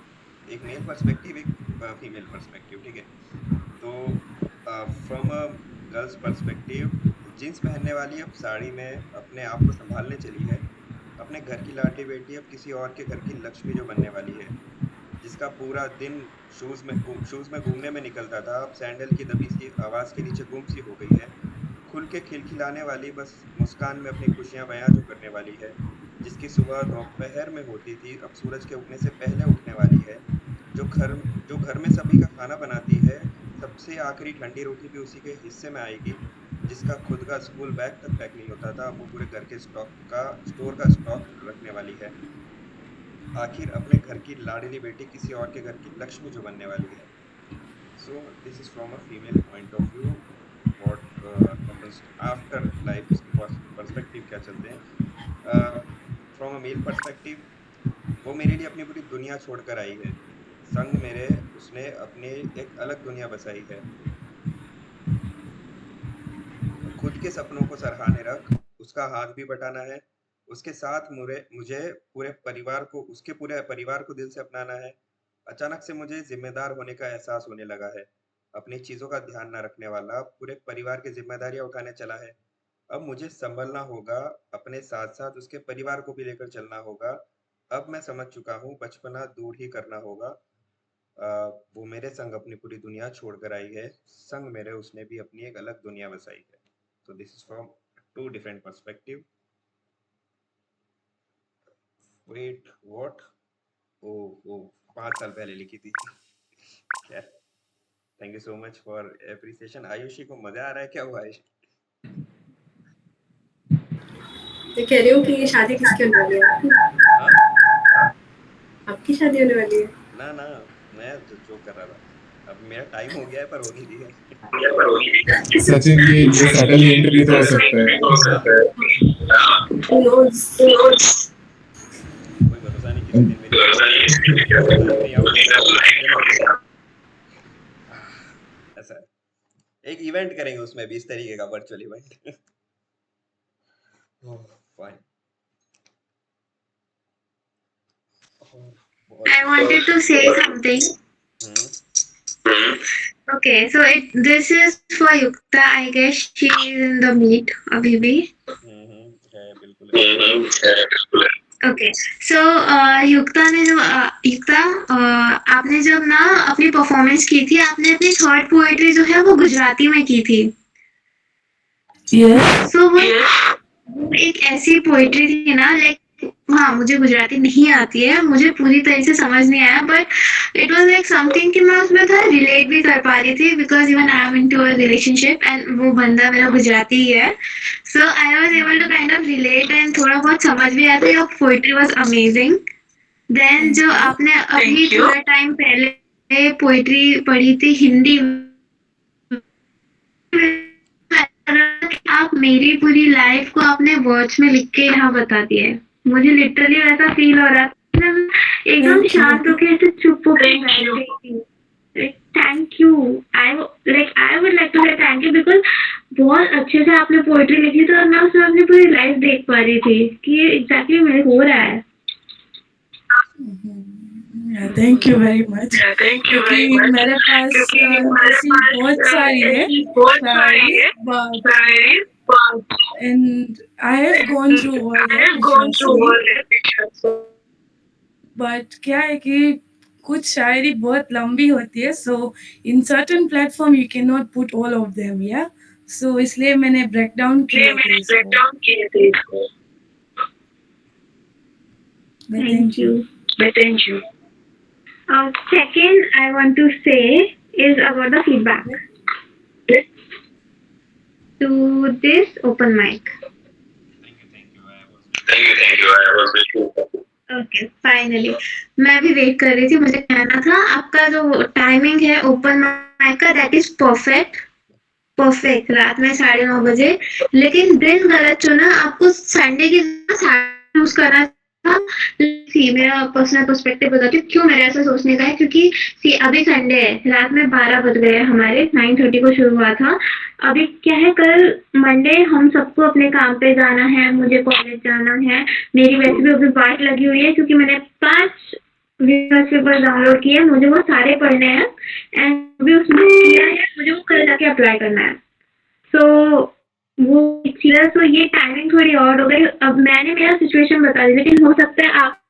एक मेल पर्सपेक्टिव, एक फीमेल पर्सपेक्टिव, ठीक है। तो from a girl's perspective, jeans पहनने वाली अब साड़ी में अपने आप को संभालने चली है। अपने घर की लाडली बेटी अब किसी और के घर की लक्ष्मी जो बनने वाली है। जिसका पूरा दिन शूज़ में घूमने में निकलता था, अब सैंडल की दबी सी आवाज़ के नीचे गुम सी हो गई है। खुल के खिलखिलाने वाली बस मुस्कान में अपनी खुशियाँ बयां जो करने वाली है। जिसकी सुबह दोपहर में होती थी अब सूरज के उगने से पहले उठने वाली है। जो घर में सभी का खाना बनाती है, सबसे आखिरी ठंडी रोटी भी उसी के हिस्से में आएगी। जिसका खुद का स्कूल बैग तक पैक नहीं होता था, अब वो पूरे घर के स्टोर का स्टॉक रखने वाली है। आखिर अपने घर की लाडली बेटी किसी और के घर की लक्ष्मी जो बनने वाली है। सो this is from a female point of view, what happens after life, उसके पर्सपेक्टिव क्या चलते हैं। फ्रॉम अ मेल पर्सपेक्टिव, वो मेरे लिए अपनी पूरी दुनिया छोड़कर आई है। संग मेरे उसने अपनी एक अलग दुनिया बसाई है। खुद के सपनों को सराहने रख, उसका हाथ भी बटाना है। उसके साथ मुझे पूरे परिवार को दिल से अपनाना है। अचानक से मुझे जिम्मेदार होने का एहसास होने लगा है। अपनी चीजों का ध्यान न रखने वाला पूरे परिवार की जिम्मेदारियां उठाने चला है। अब मुझे संभलना होगा, अपने साथ साथ उसके परिवार को भी लेकर चलना होगा। अब मैं समझ चुका हूँ, बचपना दूर ही करना होगा। वो मेरे संग अपनी पूरी दुनिया छोड़कर आई है। संग मेरे उसने भी अपनी एक अलग दुनिया बसाई है। So this is from two different perspective. Wait, what? Oh, 5 साल पहले लिखी थी। खैर, thank you so much for appreciation. Ayushi को मजा आ रहा है क्या हुआ आयुषी? मैं कह रही हूँ कि ये शादी किसकी होने वाली है? हाँ? आपकी शादी होने वाली है? ना मैं तो जोक कर रहा था। अब मेरा टाइम हो गया है पर हो नहीं रही है। सचिन, ये सटल एंट्री तो हो सकता है। Who knows? कोई भरोसा नहीं, किसी दिन मेरी लाइफ में आउट ऐसा है। एक इवेंट करेंगे, उसमें भी इस तरीके का virtual event. Fine. I wanted to say something. Okay, so this is for Yukta. I guess she is in the meet, abhi bhi. है बिल्कुल। Okay, so युक्ता आपने जब ना अपनी परफॉर्मेंस की थी, आपने अपनी थर्ड पोएट्री जो है वो गुजराती में की थी। Yes. So वो एक ऐसी पोएट्री थी ना, लाइक हाँ मुझे गुजराती नहीं आती है, मुझे पूरी तरह से समझ नहीं आया, but it was like something कि मैं उसमें था रिलेट भी कर पा रही थी, because even I am into a relationship and वो बंदा मेरा गुजराती ही है। So I was able to kind of relate and थोड़ा बहुत समझ भी आया था। Your poetry was amazing. Then जो आपने अभी थोड़ा टाइम पहले पोएट्री पढ़ी थी हिंदी, आप मेरी पूरी लाइफ को आपने वर्ड्स में लिख के यहाँ बता दिया है। मुझे लिटरली वैसा फील हो रहा था, एकदम शांत होकर ऐसे चुप होकर thank you. I would like to say thank you, because बहुत अच्छे से आपने पोएट्री लिखी थी और मैं उसमें अपनी पूरी लाइफ देख पा रही थी कि ये एग्जैक्टली मेरे हो रहा है। थैंक यू वेरी मच, क्योंकि मेरे पास ऐसी बहुत सारी है शायरी, but and I have gone through all that trust me. But क्या है कि कुछ शायरी बहुत लंबी होती है, so in certain platform you can not put all of them, या सो इसलिए मैंने ब्रेक डाउन किए थे इसको। Thank you. Second, I want to say is about the feedback to this open mic. Okay finally मैं भी wait कर रही थी, मुझे कहना था आपका जो टाइमिंग है ओपन माइक का दैट इज परफेक्ट रात में 9:30 बजे, लेकिन दिन गलत चुना, आपको संडे की यूज करना था। सी मेरा पर्सनल पर्सपेक्टिव बताती हूँ क्यों मेरे ऐसा सोचने का है, क्योंकि सी अभी संडे है, रात में 12 बज गए हमारे, 9:30 को शुरू हुआ था। अभी क्या है, कल मंडे हम सबको अपने काम पे जाना है, मुझे कॉलेज जाना है, मेरी वैसे भी अभी बाट लगी हुई है क्योंकि मैंने 5 रिसर्च पेपर डाउनलोड किए, मुझे वो सारे पढ़ने हैं एंड अभी उसमें किया है, मुझे वो कल जाके अप्लाई करना है। सो वो चीज़, तो ये टाइमिंग थोड़ी और हो गई। अब मैंने मेरा सिचुएशन बता दी, लेकिन हो सकता है आप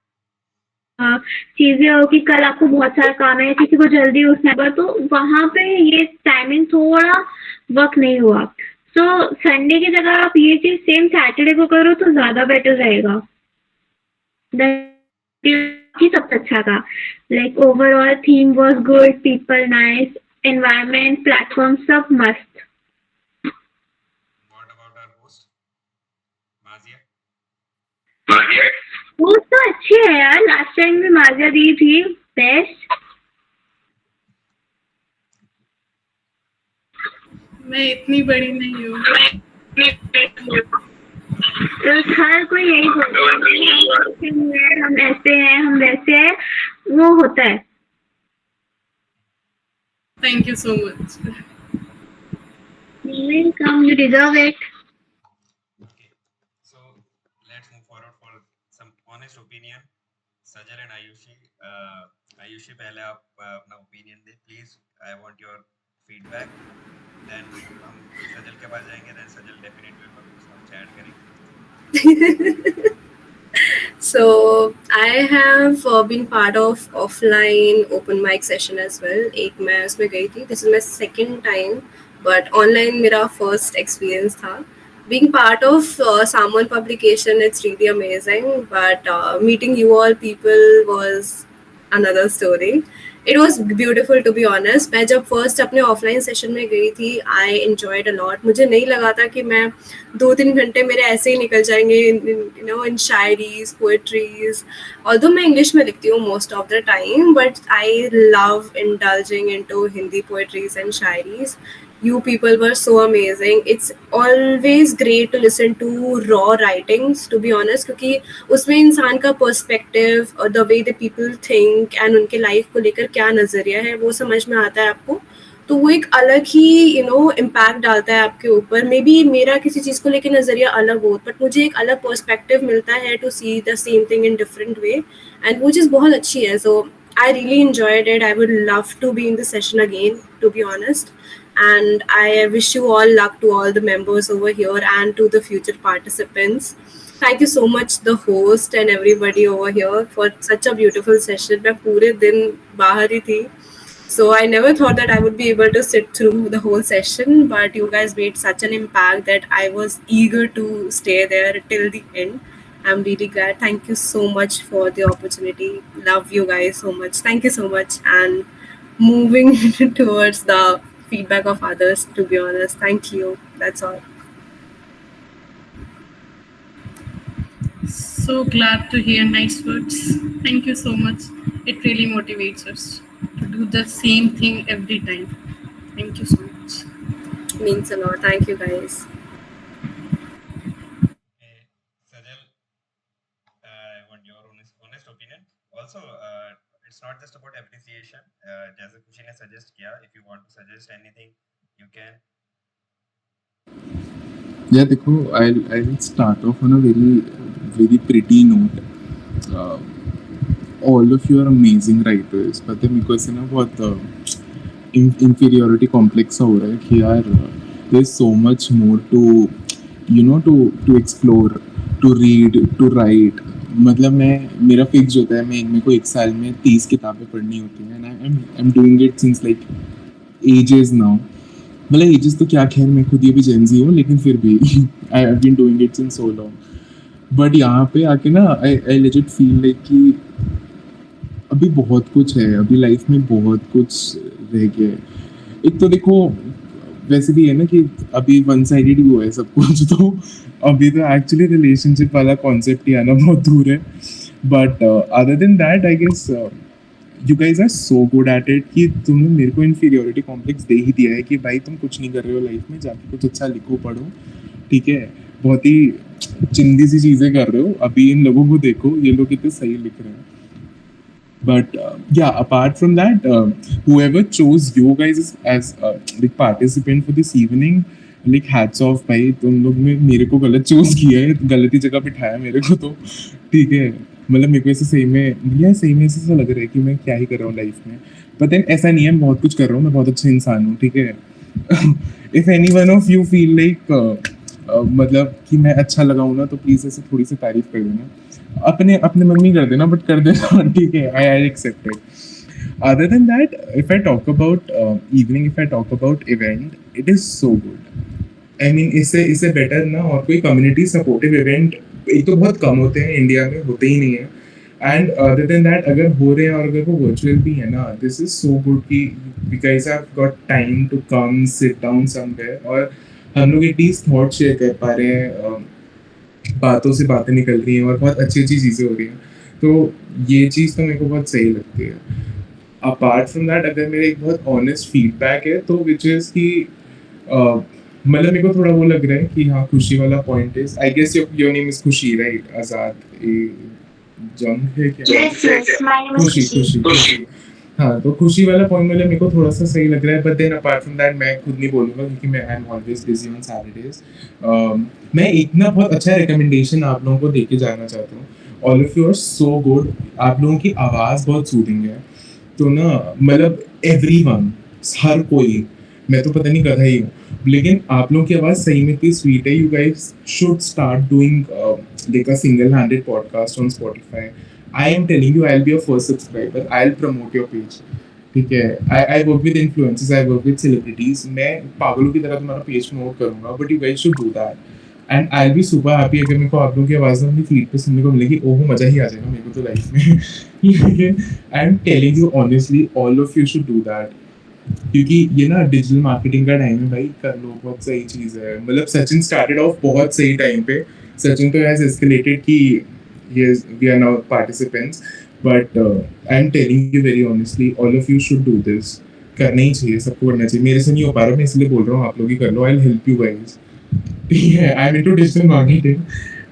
चीजें हो कि कल आपको बहुत सारा काम है, किसी को जल्दी उठना है, तो वहाँ पे ये टाइमिंग थोड़ा वर्क नहीं हुआ। सो संडे की जगह आप ये चीज सेम सैटरडे को करो तो ज्यादा बेटर रहेगा। ही सबसे अच्छा था, like overall theme was good, people nice, environment, platform सब मस्त। What about our host, Mazia? वो तो अच्छी है यार, लास्ट टाइम भी माजिया दी थी बेस्ट। मैं इतनी बड़ी नहीं हूँ। तो हर कोई यही बोलता है हम ऐसे हैं हम वैसे हैं, वो होता है। Thank you so much. Welcome, you deserve it. Okay, so let's move forward for some honest opinion. Sajal and Ayushi, Ayushi पहले आप अपना ओपिनियन दे please, I want your feedback, then हम सजल के पास जाएंगे, देन सजल डेफिनेटली मैं कुछ हम चैट करेंगे। So I have been part of offline open mic session as well. एक मैं उसमें गई थी, this is my second time, but online मेरा first experience था. Being part of Saman publication, it's really amazing, but meeting you all people was another story. It was beautiful to be honest. मैं जब first अपने offline session में गई थी, I enjoyed a lot. मुझे नहीं लगा था कि मैं 2-3 घंटे मेरे ऐसे ही निकल जाएंगे in शायरीज, poetries. Although मैं English में लिखती हूँ most of the time, but I love indulging into Hindi poetries and shayaris. You people were so amazing. It's always great to listen to raw writings, to be honest, क्योंकि उसमें इंसान का perspective और the way the people think and उनके life को लेकर क्या नज़रिया है वो समझ में आता है आपको, तो वो एक अलग ही इम्पैक्ट डालता है आपके ऊपर। मे बी मेरा किसी चीज़ को लेकर नज़रिया अलग हो, बट मुझे एक अलग पर्सपेक्टिव मिलता है to see the same thing in different way, and वो चीज़ बहुत अच्छी है। सो I really enjoyed it. I would love to be in the session again, to be honest. And I wish you all luck to all the members over here and to the future participants. Thank you so much, the host and everybody over here, for such a beautiful session. मैं पूरे दिन बाहर ही थी, so I never thought that I would be able to sit through the whole session, but you guys made such an impact that I was eager to stay there till the end. I'm really glad. Thank you so much for the opportunity. Love you guys so much. Thank you so much. And moving towards the feedback of others, to be honest. Thank you. That's all. So glad to hear nice words. Thank you so much. It really motivates us to do the same thing every time. Thank you so much. Means a lot. Thank you guys. Sajal, I want your honest opinion. Also, it's not just about appreciation. जैसे खुशी ने suggest किया, if you want to suggest anything, you can. Yeah, देखो, I'll start off on a very pretty note. All of you are amazing writers. पता है मेरे को ऐसे ना बहुत inferiority कॉम्प्लेक्स हो रहा है कि यार there is so much more to to explore, to read, to write. मतलब मेरा फिक्स होता है, मेरे को एक साल में 30 किताबें पढ़नी होती हैं and I am doing it since like ages now. मतलब एजेस तो क्या, खैर मैं खुद ये भी जेंजी हूँ, लेकिन फिर भी I have been doing it since so long. But यहाँ पे आके ना आई लेजिट फील लाइक कि अभी बहुत कुछ है, अभी लाइफ में बहुत कुछ रह गया है। एक तो देखो वैसे भी है ना कि अभी वन साइडेड ही हुआ है सब कुछ, तो अभी तो एक्चुअली रिलेशनशिप वाला कॉन्सेप्ट ही आना बहुत दूर है। But other than that I guess you guys are so good at it कि तुमने मेरे को इन्फीरियोरिटी कॉम्प्लेक्स दे ही दिया है कि भाई तुम कुछ नहीं कर रहे हो लाइफ में, जाके कुछ अच्छा लिखो पढ़ो, ठीक है। बहुत ही चिंदी सी चीज़ें कर रहे हो, अभी इन लोगों को देखो, ये लोग कितने सही लिख रहे हैं। But yeah, apart from that, whoever chose you guys as like participant for this evening, like hats off भाई, तुम लोग ने मेरे को गलत चूज किया है, गलत ही जगह बिठाया मेरे को, तो ठीक है। मतलब मेरे को ऐसे सही में ऐसा लग रहा है कि मैं क्या ही कर रहा हूँ लाइफ में। बट देन ऐसा नहीं है, मैं बहुत कुछ कर रहा हूँ, मैं बहुत अच्छा इंसान हूँ, ठीक है। If any one of you feel like मतलब कि मैं अच्छा लगा हूँ ना, तो प्लीज ऐसे थोड़ी सी तारीफ कर देना, अपने मन में कर देना, बट कर देना, ठीक है। I accept it. Other than that, if I talk about evening, if I talk about event, it is so good. I mean, इससे बेटर ना और कोई कम्युनिटी सपोर्टिव इवेंट एक तो बहुत कम होते हैं इंडिया में, होते ही नहीं है। एंड अदर देन दैट अगर हो रहे हैं और अगर वो वर्चुअल भी है ना, दिस इज सो गुड कि you guys have got time to come sit down somewhere, और हम लोग एटलीस्ट थॉट शेयर कर पा रहे हैं, बातों से बातें निकल रही हैं और बहुत अच्छी अच्छी चीज़ें हो रही हैं। तो ये चीज़ तो मेरे को बहुत सही लगती है। अपार्ट फ्रॉम दैट अगर मेरे एक बहुत ऑनेस्ट फीडबैक है तो विच इज़ कि मतलब मेरे को थोड़ा वो लग रहा है कि हाँ, खुशी वाला point is, I guess your name is Khushi right? आज़ाद जंग है क्या? Yes, my name is खुशी। हाँ, तो खुशी वाला पॉइंट मतलब मेरे को थोड़ा सा सही लग रहा है। But then apart from that मैं खुद नहीं बोलूँगा क्योंकि मैं I am always busy on Saturdays. मैं एक ना बहुत अच्छा रिकमेंडेशन आप लोगों को देके जाना चाहता हूँ। All of you are so good, आप लोगों की आवाज़ बहुत सूदिंग है। तो ना मतलब एवरीवन, हर कोई, मैं तो पता नहीं कर रहा ही हूँ, लेकिन आप लोगों की आवाज़ सही में इतनी स्वीट है। You guys should start doing like a single handed podcast on Spotify. I am telling you, I'll be your first subscriber. I'll promote your page. ठीक है, I work with influencers, I work with celebrities. मैं पागलों की तरह तुम्हारा page promote करूँगा, but you guys should do that. And I'll be super happy अगर मेरे को आप लोगों की आवाज़ अपनी फीड पे सुनने को मिलेगी। ओह, मज़ा ही आ जाएगा मेरे को तो लाइफ में। I am telling you honestly, all of you should do that. क्योंकि ये ना डिजिटल मार्केटिंग का टाइम है भाई, कर लो, बहुत सही चीज़ है। मतलब सचिन स्टार्टेड ऑफ बहुत सही टाइम पे, सचिन तो हैज़ एस्केलेटेड कि yes, we are now participants, but I'm telling you very honestly, all of you should do this. करना ही चाहिए, सबको करना चाहिए। मेरे से नहीं हो पा रहा, मैं इसलिए बोल रहा हूँ, आप लोग ही कर लो। I'll help you guys. Yeah, I'm into digital marketing.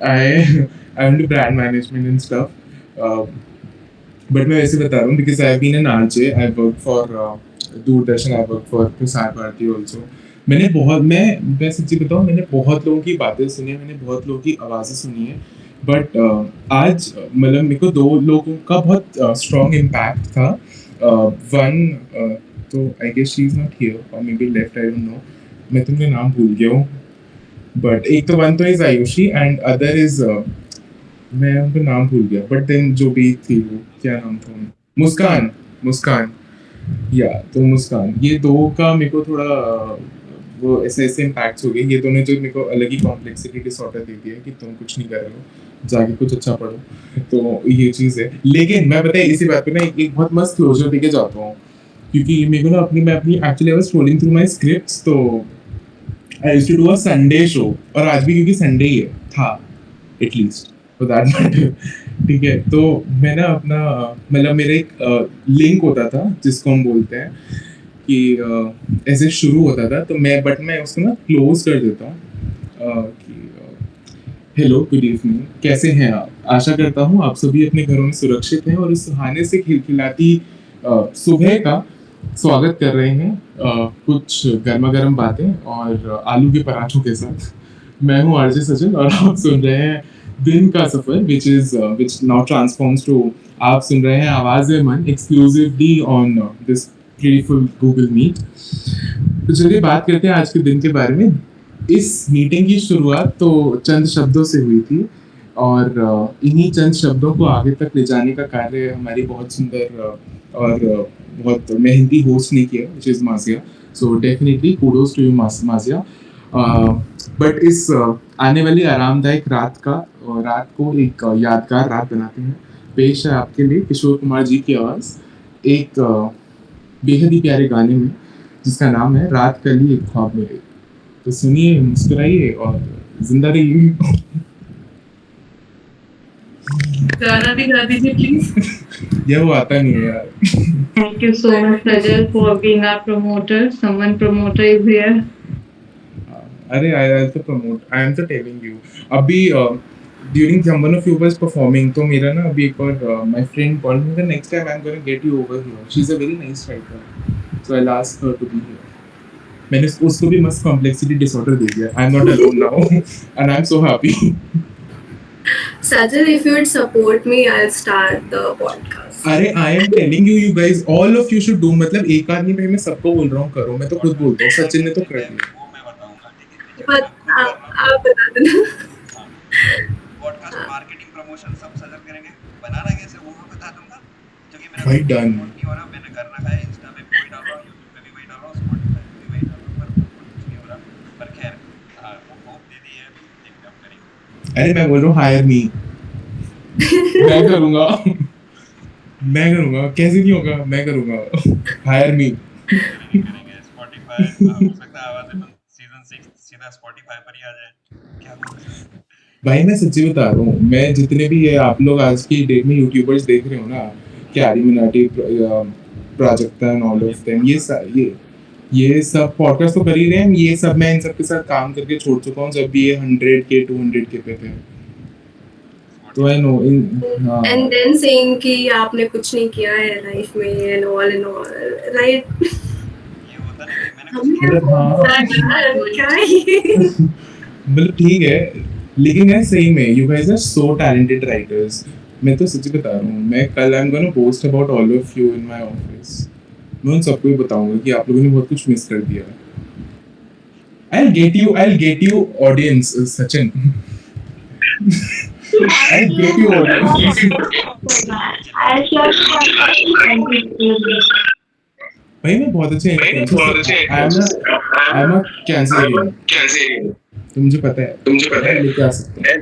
I'm into brand management and stuff. But मैं वैसे बता रहा हूँ because I've been an RJ. I've worked for Doordarshan, I've worked for Prasar Bharati also. मैं सच्ची बताऊँ, मैंने बहुत लोगों की बातें सुनी है, मैंने बहुत लोगों की आवाज़ें सुनी है। बट आज मतलब मेरे को दो लोगों का बहुत स्ट्रॉन्ग इम्पैक्ट था। वन तो I guess she is not here और maybe left, I don't know, मैं तुमने नाम भूल गया हूँ। बट एक तो वन तो is Ayushi and other is मैं उनका नाम भूल गया। बट देन जो भी थी वो क्या नाम था, मुस्कान या तो मुस्कान, ये दो का मेरे को थोड़ा वो ऐसे इम्पैक्ट्स हो गए। ये दोनों जो मेरे को अलग ही कॉम्प्लेक्सिटी डिसऑर्डर दे दिया है कि तुम कुछ नहीं कर रहे हो, जाके कुछ अच्छा पढ़ो। तो ये चीज़ है। लेकिन मैं पता है इसी बात पे ना एक बहुत मस्त क्लोजर देके जाता हूँ, क्योंकि मेरे को ना मैं अपनी actually I was scrolling through my scripts, तो I used to do a Sunday show, और आज भी क्योंकि संडे ही था एटलीस्ट फॉर दैट मैटर, ठीक है। तो मैं ना अपना मतलब मेरा एक लिंक होता था जिसको हम बोलते हैं कि ऐसे शुरू होता था, तो मैं उसको ना क्लोज कर देता हूँ कि हेलो, गुड इवनिंग, कैसे हैं आप? आशा करता हूँ आप सभी अपने घरों में सुरक्षित हैं और इस सुहाने से खिलखिलाती सुबह का स्वागत कर रहे हैं कुछ गर्मा गर्म बातें और आलू के पराठों के साथ। मैं हूँ आरजे सचिन और आप सुन रहे हैं दिन का सफर which now transforms to आप सुन रहे हैं आवाज़ मन exclusively on this beautiful Google Meet। तो चलिए बात करते हैं आज के दिन के बारे में। इस मीटिंग की शुरुआत तो चंद शब्दों से हुई थी और इन्हीं चंद शब्दों को आगे तक ले जाने का कार्य हमारी बहुत सुंदर और बहुत मेहनती होस्ट ने किया, which is माजिया। So definitely kudos to you माजिया। But इस आने वाली आरामदायक रात को एक यादगार रात बनाते हैं। पेश है आपके लिए किशोर कुमार जी की आवाज़ एक बेहद ही प्यारे गाने में जिसका नाम है रात कली एक ख्वाब मेरे। तो सुनिए, मुस्कुराइए और जिंदा रहिए। गाना भी गा दीजिए प्लीज। ये वो आता नहीं है यार। Thank you so much, Sajal, for being our promoter. Someone promoter is here. अरे I also promote. I am so telling you. अभी during जब one of you was performing तो मेरा ना अभी एक और my friend called me the next time I'm going to get you over here. She's a very nice writer. So I'll ask her to be here. मैंने उसको भी मस्त complexity disorder दे दिया. I'm not alone now and I'm so happy. Sajal, if you would support me, I'll start the podcast. अरे I am telling you, you guys, all of you should do। मतलब एक आदमी पे मैं सबको बोल रहा हूँ करो, मैं तो खुद बोलता हूँ। सचिन ने तो कर दिया। वो मैं बताऊंगा, ठीक है? But आप बता देना। पॉडकास्ट मार्केटिंग प्रमोशन सब सजल करेंगे। बनाना कैसे वो मैं बता दूंगा, क्योंकि मेरा भाई done। support नहीं हो रहा। मैंने कर रखा है, इंस्टा पे भी वही डाल रहा हूँ, यूट्यूब पे भी वही डाल रहा हूँ, स्पॉटिफाई पे भी वही डाल रहा हूँ, पर कुछ नहीं हो रहा। पर खैर वो होप दे दी है, अभी देखते हैं अब करेंगे। अरे मैं बोल रहा हूँ हायर मी। मैं करूँगा कैसे नहीं होगा, मैं करूँगा हायर मी। करेंगे स्पॉटिफाई, हो सकता है आवाज़ में सीजन 6 सीधा स्पॉटिफाई पर ही आ जाए, क्या बोल सकते हैं। भाई मैं सच्ची बता रहा हूँ, मैं जितने भी ये आप लोग आज की डेट में यूट्यूबर्स देख रहे हो ना, carry Minati, Prajakta and all of them, ये सब पॉडकास्ट तो कर ही रहे हैं। ये सब मैं इन सब के साथ काम करके छोड़ चुका हूँ जब भी ये 100K 200K पे थे। तो I know And then saying कि आपने कुछ नहीं किया है लाइफ में and all right? ये होता नहीं कि मैंने कुछ क्या है ये? मतलब ठीक है, लेकिन है सही में you guys are so talented writers. मैं तो सच्ची बता रहा हूँ, मैं कल I am gonna post about all of you in my office. मैं उन सबको ही बताऊंगा कि आप लोगों ने बहुत कुछ मिस कर दिया। I'll get you audience, Sachin। I'll get you audience। भाई मैं बहुत अच्छे I'm a Cancerian। तो मुझे पता है लेके आ सकते हैं।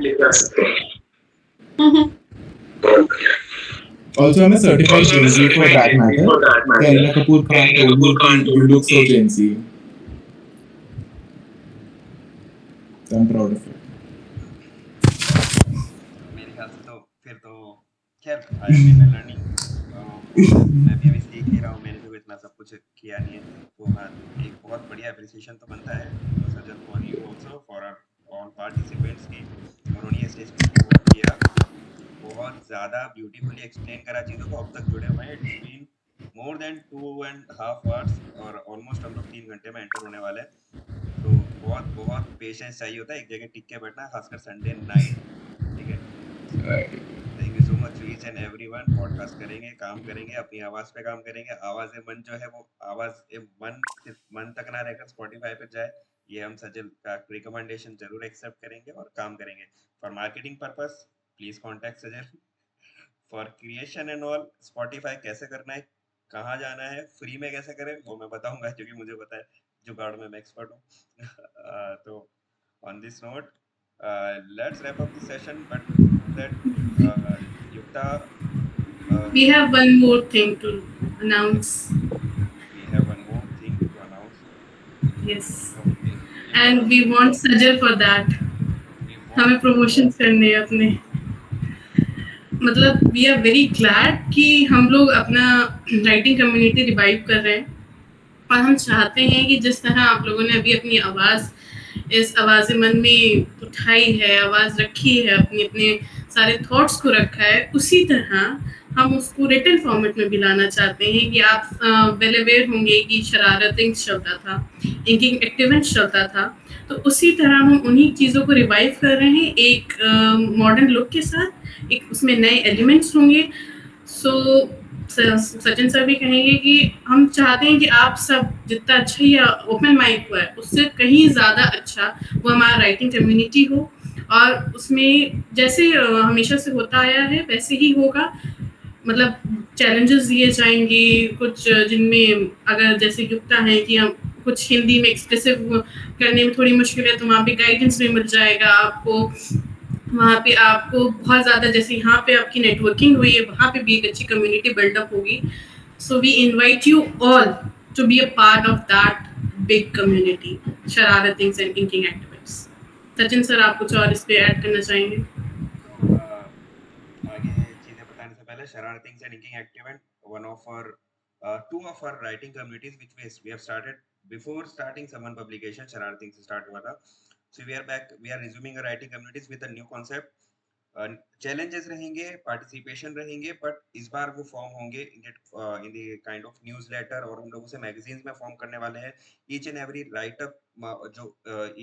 Also I'm a certified Gen Z for that matter। Kareena Kapoor Khan told me you look so Gen Z। So I'm proud of it। मेरे ख्याल से तो फिर तो खैर आई एम इन लर्निंग। मैं भी अभी सीख ही रहा हूँ, मैंने भी इतना सब कुछ किया नहीं है। तो हाँ, एक बहुत बढ़िया एप्रिसिएशन तो बनता है Sajal for you also for all participants की। उन्होंने स्टेज पे सपोर्ट किया, बहुत ज़्यादा ब्यूटीफुली एक्सप्लेन करा चीज़ों को। अब तक जुड़े हुए हैं, it's been more than 2.5 hours और ऑलमोस्ट हम लोग 3 घंटे में एंटर होने वाले हैं। तो बहुत पेशेंस चाहिए होता है एक जगह टिक के बैठना, खासकर संडे नाइट, ठीक है? Thank you so much each and everyone. Podcast करेंगे, काम करेंगे, अपनी आवाज़ पे काम करेंगे। आवाज़ मन जो है वो आवाज़ मन सिर्फ मन तक ना रहकर स्पॉटिफाई पे जाए, ये हम सजल का रिकमेंडेशन जरूर एक्सेप्ट करेंगे और काम करेंगे। For marketing purpose please contact Sajal. For creation and all, Spotify कैसे करना है, कहाँ जाना है, फ्री में कैसे करें वो मैं बताऊंगा, क्योंकि मुझे पता है, जुगाड़ में मैं एक्सपर्ट हूँ। तो on this note let's wrap up the session, but before that Yukta, We have one more thing to announce. we have one more thing to announce. Yes. Okay. And we want Sajal for that. हमें promotions करने हैं अपने। मतलब we are very glad कि हम लोग अपना writing community revive कर रहे हैं और हम चाहते हैं कि जिस तरह आप लोगों ने अभी अपनी आवाज़ इस आवाज़ मन में उठाई है, आवाज़ रखी है, अपने सारे थॉट्स को रखा है, उसी तरह हम उसको रिटन फॉर्मेट में भी लाना चाहते हैं। कि आप वेल अवेयर होंगे कि शरारत इंक चलता था, इंकिंग एक्टिवेंट चलता था, तो तो उसी तरह हम उन्हीं चीज़ों को रिवाइव कर रहे हैं एक मॉडर्न लुक के साथ, एक उसमें नए एलिमेंट्स होंगे। सो सचिन सर भी कहेंगे कि हम चाहते हैं कि आप सब जितना अच्छा ये ओपन माइक हुआ है उससे कहीं ज़्यादा अच्छा वो हमारा राइटिंग कम्युनिटी हो, और उसमें जैसे हमेशा से होता आया है वैसे ही होगा। मतलब चैलेंजेस दिए जाएंगे कुछ, जिनमें अगर जैसे युक्ता है कि हम कुछ हिंदी में एक्सप्रेसिव करने में थोड़ी मुश्किल है, तो वहाँ पे गाइडेंस भी मिल जाएगा आपको। वहाँ पे आपको बहुत ज़्यादा, जैसे यहाँ पे आपकी नेटवर्किंग हुई है, वहाँ पे भी एक अच्छी कम्युनिटी बिल्डअप होगी। So we invite you all to be a part of that big community, Shararat things and inking activities. Sachin sir, आप कुछ और इस पे ऐड करना चाहेंगे? तो आगे चीजें बताने से पहले, Shararat things and inking activities, one of our two of our writing communities which we have started before starting Saman publication. शरारत थिंग्स से स्टार्ट हुआ था, so we are back, we are resuming our writing communities with a new concept. Challenges रहेंगे, participation रहेंगे, but इस बार वो form होंगे in the kind of newsletter, और हम लोग उसे मैगजीन्स में फॉर्म करने वाले हैं। ईच एंड एवरी राइटअप, जो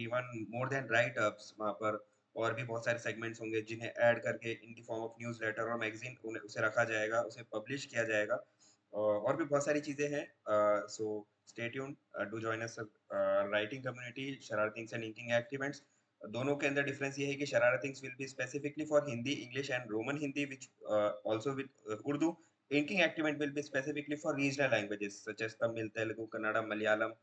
इवन मोर देन राइटअप्स, वहाँ पर और भी बहुत सारे सेगमेंट्स होंगे जिन्हें ऐड करके in the form of newsletter और मैगजीन उसे रखा जाएगा, उसे पब्लिश किया जाएगा। और भी बहुत सारी चीजें हैं। So stay tuned, do join us writing community, Shararat things and inking activities. दोनों के अंदर डिफरेंस ये है कि Shararat things will be specifically for Hindi, English and Roman Hindi, which also with Urdu. Inking activity will be specifically for regional languages such as Tamil, Telugu, Kannada, Malayalam,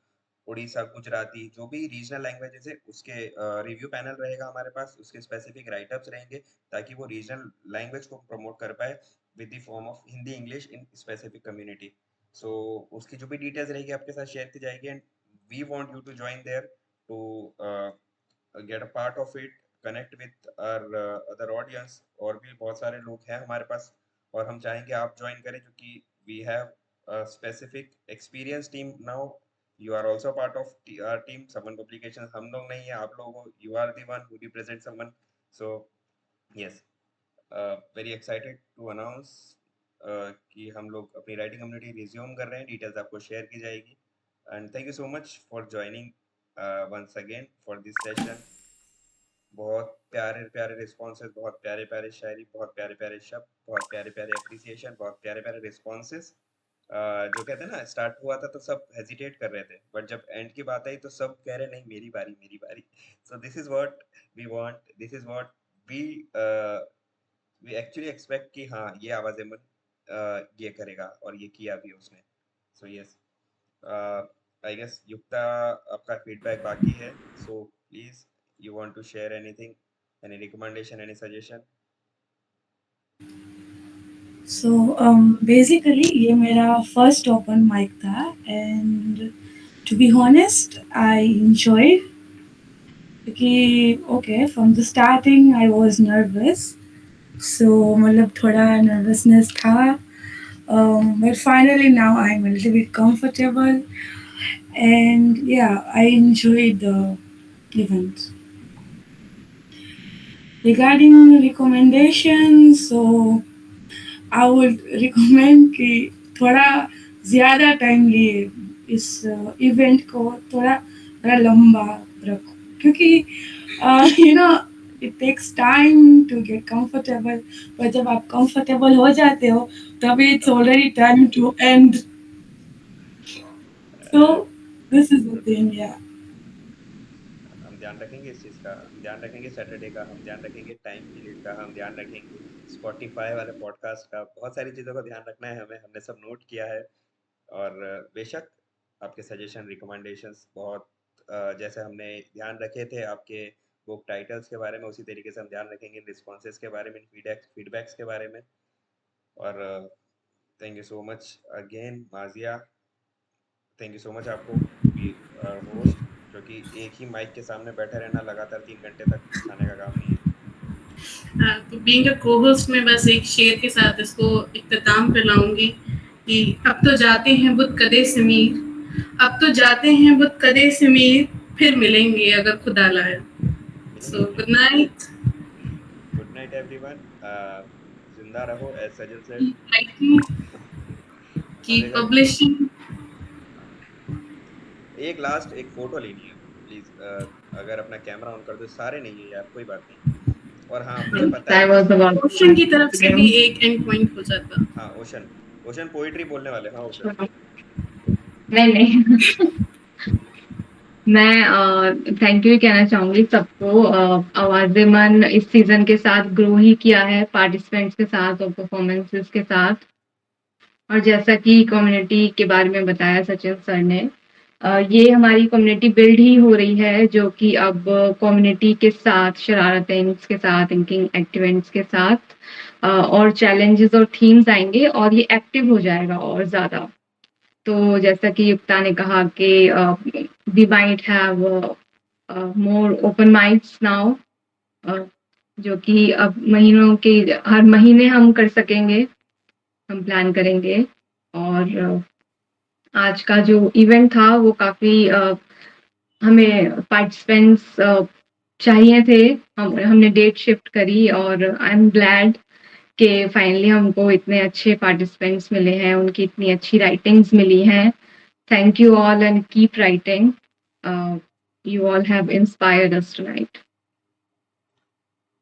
Orissa, Gujarati, जो भी regional languages है उसके रिव्यू पैनल रहेगा हमारे पास, उसके स्पेसिफिक राइटअप्स रहेंगे ताकि वो रीजनल लैंग्वेज को प्रमोट कर पाए with the form of Hindi, English in specific community. So उसकी जो भी डिटेल्स रहेगी आपके साथ शेयर की जाएगी, and we want you to join there to get a part of it, connect with our other audience। और भी बहुत सारे लोग हैं हमारे पास और हम चाहेंगे आप ज्वाइन करें, क्योंकि we have a specific experienced team now। You are also part of our team, Saman Publications। हम लोग नहीं है, आप लोग हो, you are the one who represent Saman। So yes, very excited to announce कि हम लोग अपनी राइटिंग कम्युनिटी रिज्यूम कर रहे हैं। डिटेल्स आपको शेयर की जाएगी, and thank you so much for joining once again for this session। बहुत प्यारे प्यारे रिस्पॉन्सेस, बहुत प्यारे प्यारे शायरी, बहुत प्यारे प्यारे शब्द, बहुत प्यारे प्यारे अप्रिसिएशन, बहुत प्यारे प्यारे रिस्पॉन्सेस। जो कहते हैं ना, स्टार्ट हुआ था तो सब हेजिटेट कर रहे थे, बट जब एंड की बात आई तो सब कह रहे नहीं, मेरी बारी मेरी बारी। So this is what we want, this is what we actually expect कि हाँ ये आवाज़ अहमद ये करेगा, और ये किया भी उसने। सो यस, आई गेस युक्ता आपका फीडबैक बाकी है, so please you want to share anything, any recommendation, any suggestion? So basically ये मेरा first open mic था, and to be honest I enjoyed, क्योंकि okay from the starting I was nervous, so मतलब थोड़ा nervousness था, but finally now I'm a little bit comfortable, and yeah, I enjoyed the event. Regarding recommendations, so I would recommend कि थोड़ा ज़्यादा time लिए इस event को थोड़ा लंबा रखो, क्योंकि you know it takes time to get comfortable, पर जब आप comfortable हो जाते हो तभी it's already time to end। So this is the thing, yeah। हम ध्यान रखेंगे इस चीज़ का, हम ध्यान रखेंगे सैटरडे का, हम ध्यान रखेंगे टाइम पीरियड का, हम ध्यान रखेंगे स्पॉटिफाई वाले पॉडकास्ट का। बहुत सारी चीज़ों का ध्यान रखना है हमें, हमने सब नोट किया है। और बेशक आपके सजेशन, रिकमेंडेशंस बहुत जैसे हमने ध्यान रखे थे आपके बुक टाइटल्स के बारे में, उसी तरीके से हम ध्यान रखेंगे रिस्पॉन्सेस के बारे में, फीडबैक्स के बारे में। और thank you so much again माजिया, thank you so much आपको टू बी होस्ट, क्योंकि एक ही माइक के सामने बैठे रहना लगातार 3 घंटे तक खाने का काम नहीं है। तो बीइंग अ को-होस्ट में बस एक शेर के साथ इसको इख्तिताम पे लाऊंगी कि अब तो जाते हैं बुत कदे समीर, अब तो जाते हैं बुत कदे समीर, फिर मिलेंगे अगर खुदा लाए। So good night, good night everyone, जिंदा रहो एज सजल सेड, कीप पब्लिशिंग। एक लास्ट एक फोटो लेनी है प्लीज। अगर अपना कैमरा ऑन कर दो, सारे नहीं है यार, कोई बात नहीं। और हाँ, मुझे पता है That was about ओशन की तरफ से भी एक एंड पॉइंट हो जाता। हाँ, ओशन पोएट्री बोलने वाले। हाँ ओशन, नहीं नहीं मैं थैंक यू कहना चाहूंगी सबको। आवाज़े मन इस सीजन के साथ ग्रो ही किया है, पार्टिसिपेंट्स के साथ और परफॉर्मेंसेस के साथ। और जैसा कि कम्युनिटी के बारे में बताया सचिन सर ने, ये हमारी कम्युनिटी बिल्ड ही हो रही है, जो कि अब कम्युनिटी के साथ, शरारतें के साथ, थिंकिंग एक्टिवेंट्स के साथ और चैलेंजेस और थीम्स आएंगे और ये एक्टिव हो जाएगा और ज़्यादा। तो जैसा कि युक्ता ने कहा कि we might have more open minds now, जो कि अब महीनों के हर महीने हम कर सकेंगे, हम प्लान करेंगे। और आज का जो इवेंट था वो काफ़ी हमें पार्टिसिपेंट्स चाहिए थे, हमने डेट शिफ्ट करी और आई एम ग्लैड कि फाइनली हमको इतने अच्छे पार्टिसिपेंट्स मिले हैं, उनकी इतनी अच्छी राइटिंग्स मिली हैं। Thank you all and keep writing. You all have inspired us tonight.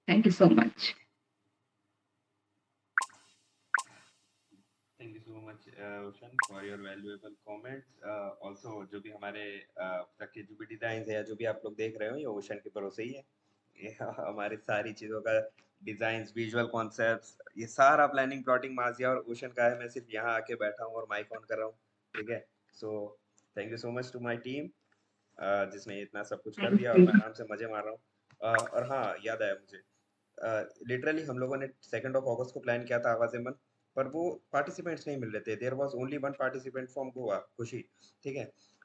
Thank you so much. Thank you so much ocean for your valuable comments. Also जो भी हमारे तक के जो भी डिजाइन है या जो भी आप लोग देख रहे हो, ये ओशन के भरोसे ही है। ये हमारी सारी चीज़ों का डिजाइन, विजुअल कॉन्सेप्ट्स, ये सारा प्लानिंग प्लॉटिंग माजिया और ओशन का है। मैं सिर्फ यहाँ आके बैठा हूँ और माइक ऑन कर रहा हूँ, ठीक है। So thank you so much to my team, जिसने इतना सब कुछ कर दिया और मैं आराम से मजे मार रहा हूँ। और हाँ, याद आया मुझे, लिटरली हम लोगों ने 2 अगस्त को प्लान किया था आवाज़े मन, पर वो पार्टिसिपेंट्स नहीं मिल रहे थे। There was only 1 participant from Goa, Khushi, ठीक है।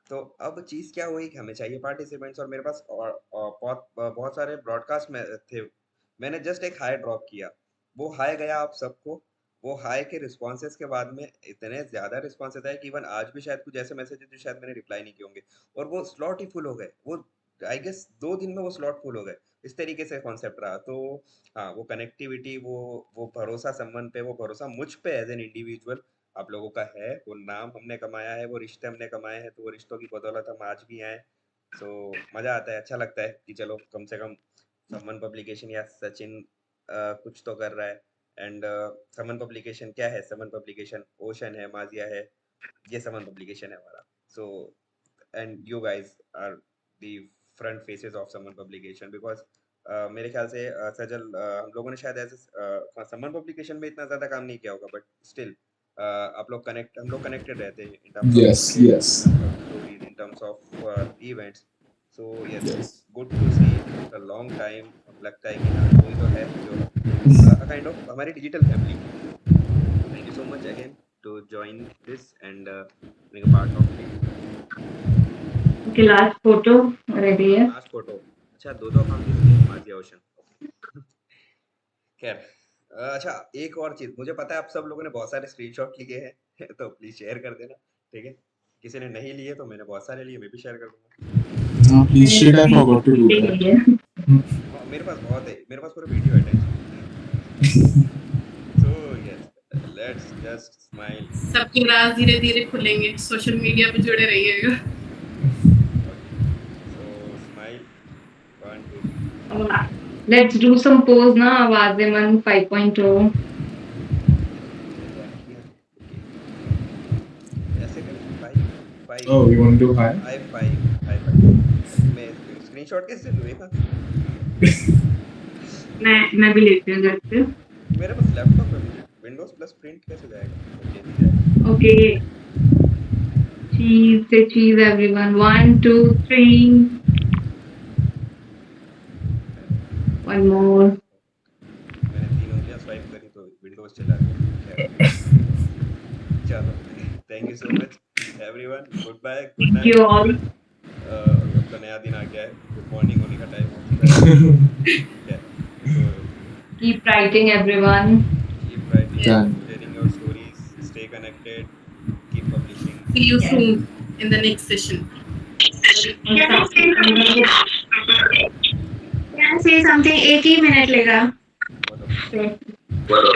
तो अब चीज़ क्या हुई कि हमें चाहिए पार्टिसिपेंट्स और मेरे पास बहुत सारे ब्रॉडकास्ट में थे। मैंने जस्ट एक हाई ड्रॉप किया, वो हाई गया आप सबको। वो हाई के रिस्पॉन्सेस के बाद में इतने ज़्यादा रिस्पॉन्सेस आए कि इवन आज भी शायद कुछ ऐसे मैसेज जो शायद मैंने रिप्लाई नहीं किए होंगे, और वो स्लॉट ही फुल हो गए। वो आई गेस 2 दिन में वो स्लॉट फुल हो गए। इस तरीके से कॉन्सेप्ट रहा। तो हाँ, वो कनेक्टिविटी, वो भरोसा संबंध पे, वो भरोसा मुझ पे एज एन इंडिविजुअल आप लोगों का है। वो नाम हमने कमाया है, वो रिश्ते हमने कमाए हैं, तो वो रिश्तों की बदौलत हम आज भी आए। सो मज़ा आता है, अच्छा लगता है कि चलो कम से कम समन पब्लिकेशन या सचिन कुछ तो कर रहा है। एंड समन पब्लिकेशन क्या है? समन पब्लिकेशन ओशन है, माजिया है, ये समन पब्लिकेशन है हमारा। So and you guys are the front faces of Saman publication, because मेरे ख्याल से सजल, हम लोगों ने शायद ऐसे समन पब्लिकेशन में इतना ज़्यादा काम नहीं किया होगा, बट स्टिल हम लोग कनेक्टेड रहते हैं in terms Yes, of yes. Stories, in terms of events. So yes, good to see after long time. अब लगता है कि हाँ, कोई तो है जो काइंड ऑफ हमारी digital family. Thank you so much again to join this and being a part of it. Okay, last photo ready है। लास्ट फोटो, अच्छा 2 अकाउंट किसके? माजिया ओशन। खैर, अच्छा एक और चीज, मुझे पता है आप सब लोगों ने बहुत सारे स्क्रीनशॉट लिए हैं तो प्लीज शेयर कर देना, ठीक है। किसी ने नहीं लिए तो मैंने बहुत सारे लिए, मैं भी शेयर कर दूंगा। Please, shit, I forgot to do that. हाँ, मेरे पास बहुत है, मेरे पास पूरा वीडियो है, tension. So yes, let's just smile. सबके राज धीरे धीरे खुलेंगे, सोशल मीडिया पे जुड़े रहिएगा। सो smile, 1 2 3। Let's do some pose ना, आवाज़े मन 5.0। ऐसे करें 5 Oh, you want to do high? High 5 मैं स्क्रीनशॉट कैसे लूँ एक? मैं भी लेती हूँ घर पे। मेरे पास लैपटॉप है, मुझे विंडोज प्लस प्रिंट कैसे जाएगा? ओके, नहीं जाएगा। Okay, cheese, say cheese everyone. 1 2 3. One more. मैंने 3 उंगलियां स्वाइप करी तो विंडोज चला गया। खैर, चलो, thank you so much everyone, good bye, good Thank you all. Night. अब तो नया दिन आ गया है, गुड मॉर्निंग होने का टाइम हो चुका है। ठीक है, तो Keep writing everyone. Keep writing, Done. sharing your stories, stay connected, keep publishing. See you soon in the next session. Can I say something? 1 he minute लेगा। बोलो।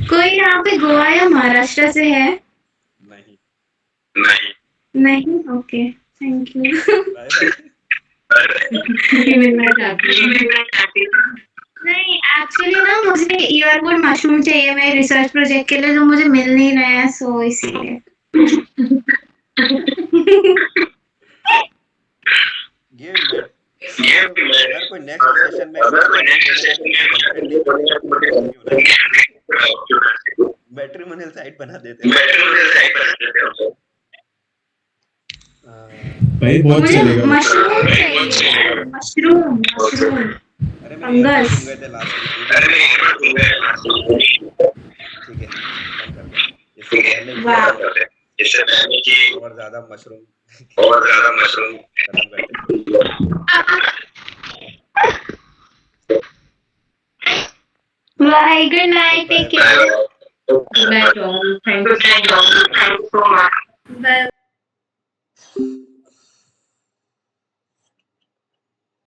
कोई यहाँ पे गोवा या महाराष्ट्र से है? नहीं, नहीं, okay, thank you. Bye bye. छुट्टी मिलना चाहती हूँ। नहीं एक्चुअली ना मुझे ईयरवुड मशरूम चाहिए मेरे रिसर्च प्रोजेक्ट के लिए जो मुझे मिल नहीं रहे हैं सो इसीलिए ये अगर कोई नेक्स्ट सेशन में गर्लफ्रेंड नहीं बोलेगा मैट्रिमोनियल साइट बना देते हैं। भाई बहुत मुझे चलेगा। मशरूम चाहिए मशरूम मशरूम अरे मैं एयरपोर्ट फंगस घूम गए थे लास्ट वीक। ठीक है कम कर दो इससे पहले वाह कि और ज्यादा मशरूम खत्म करते। Bye good night take care Good night all. Thank you so much. Bye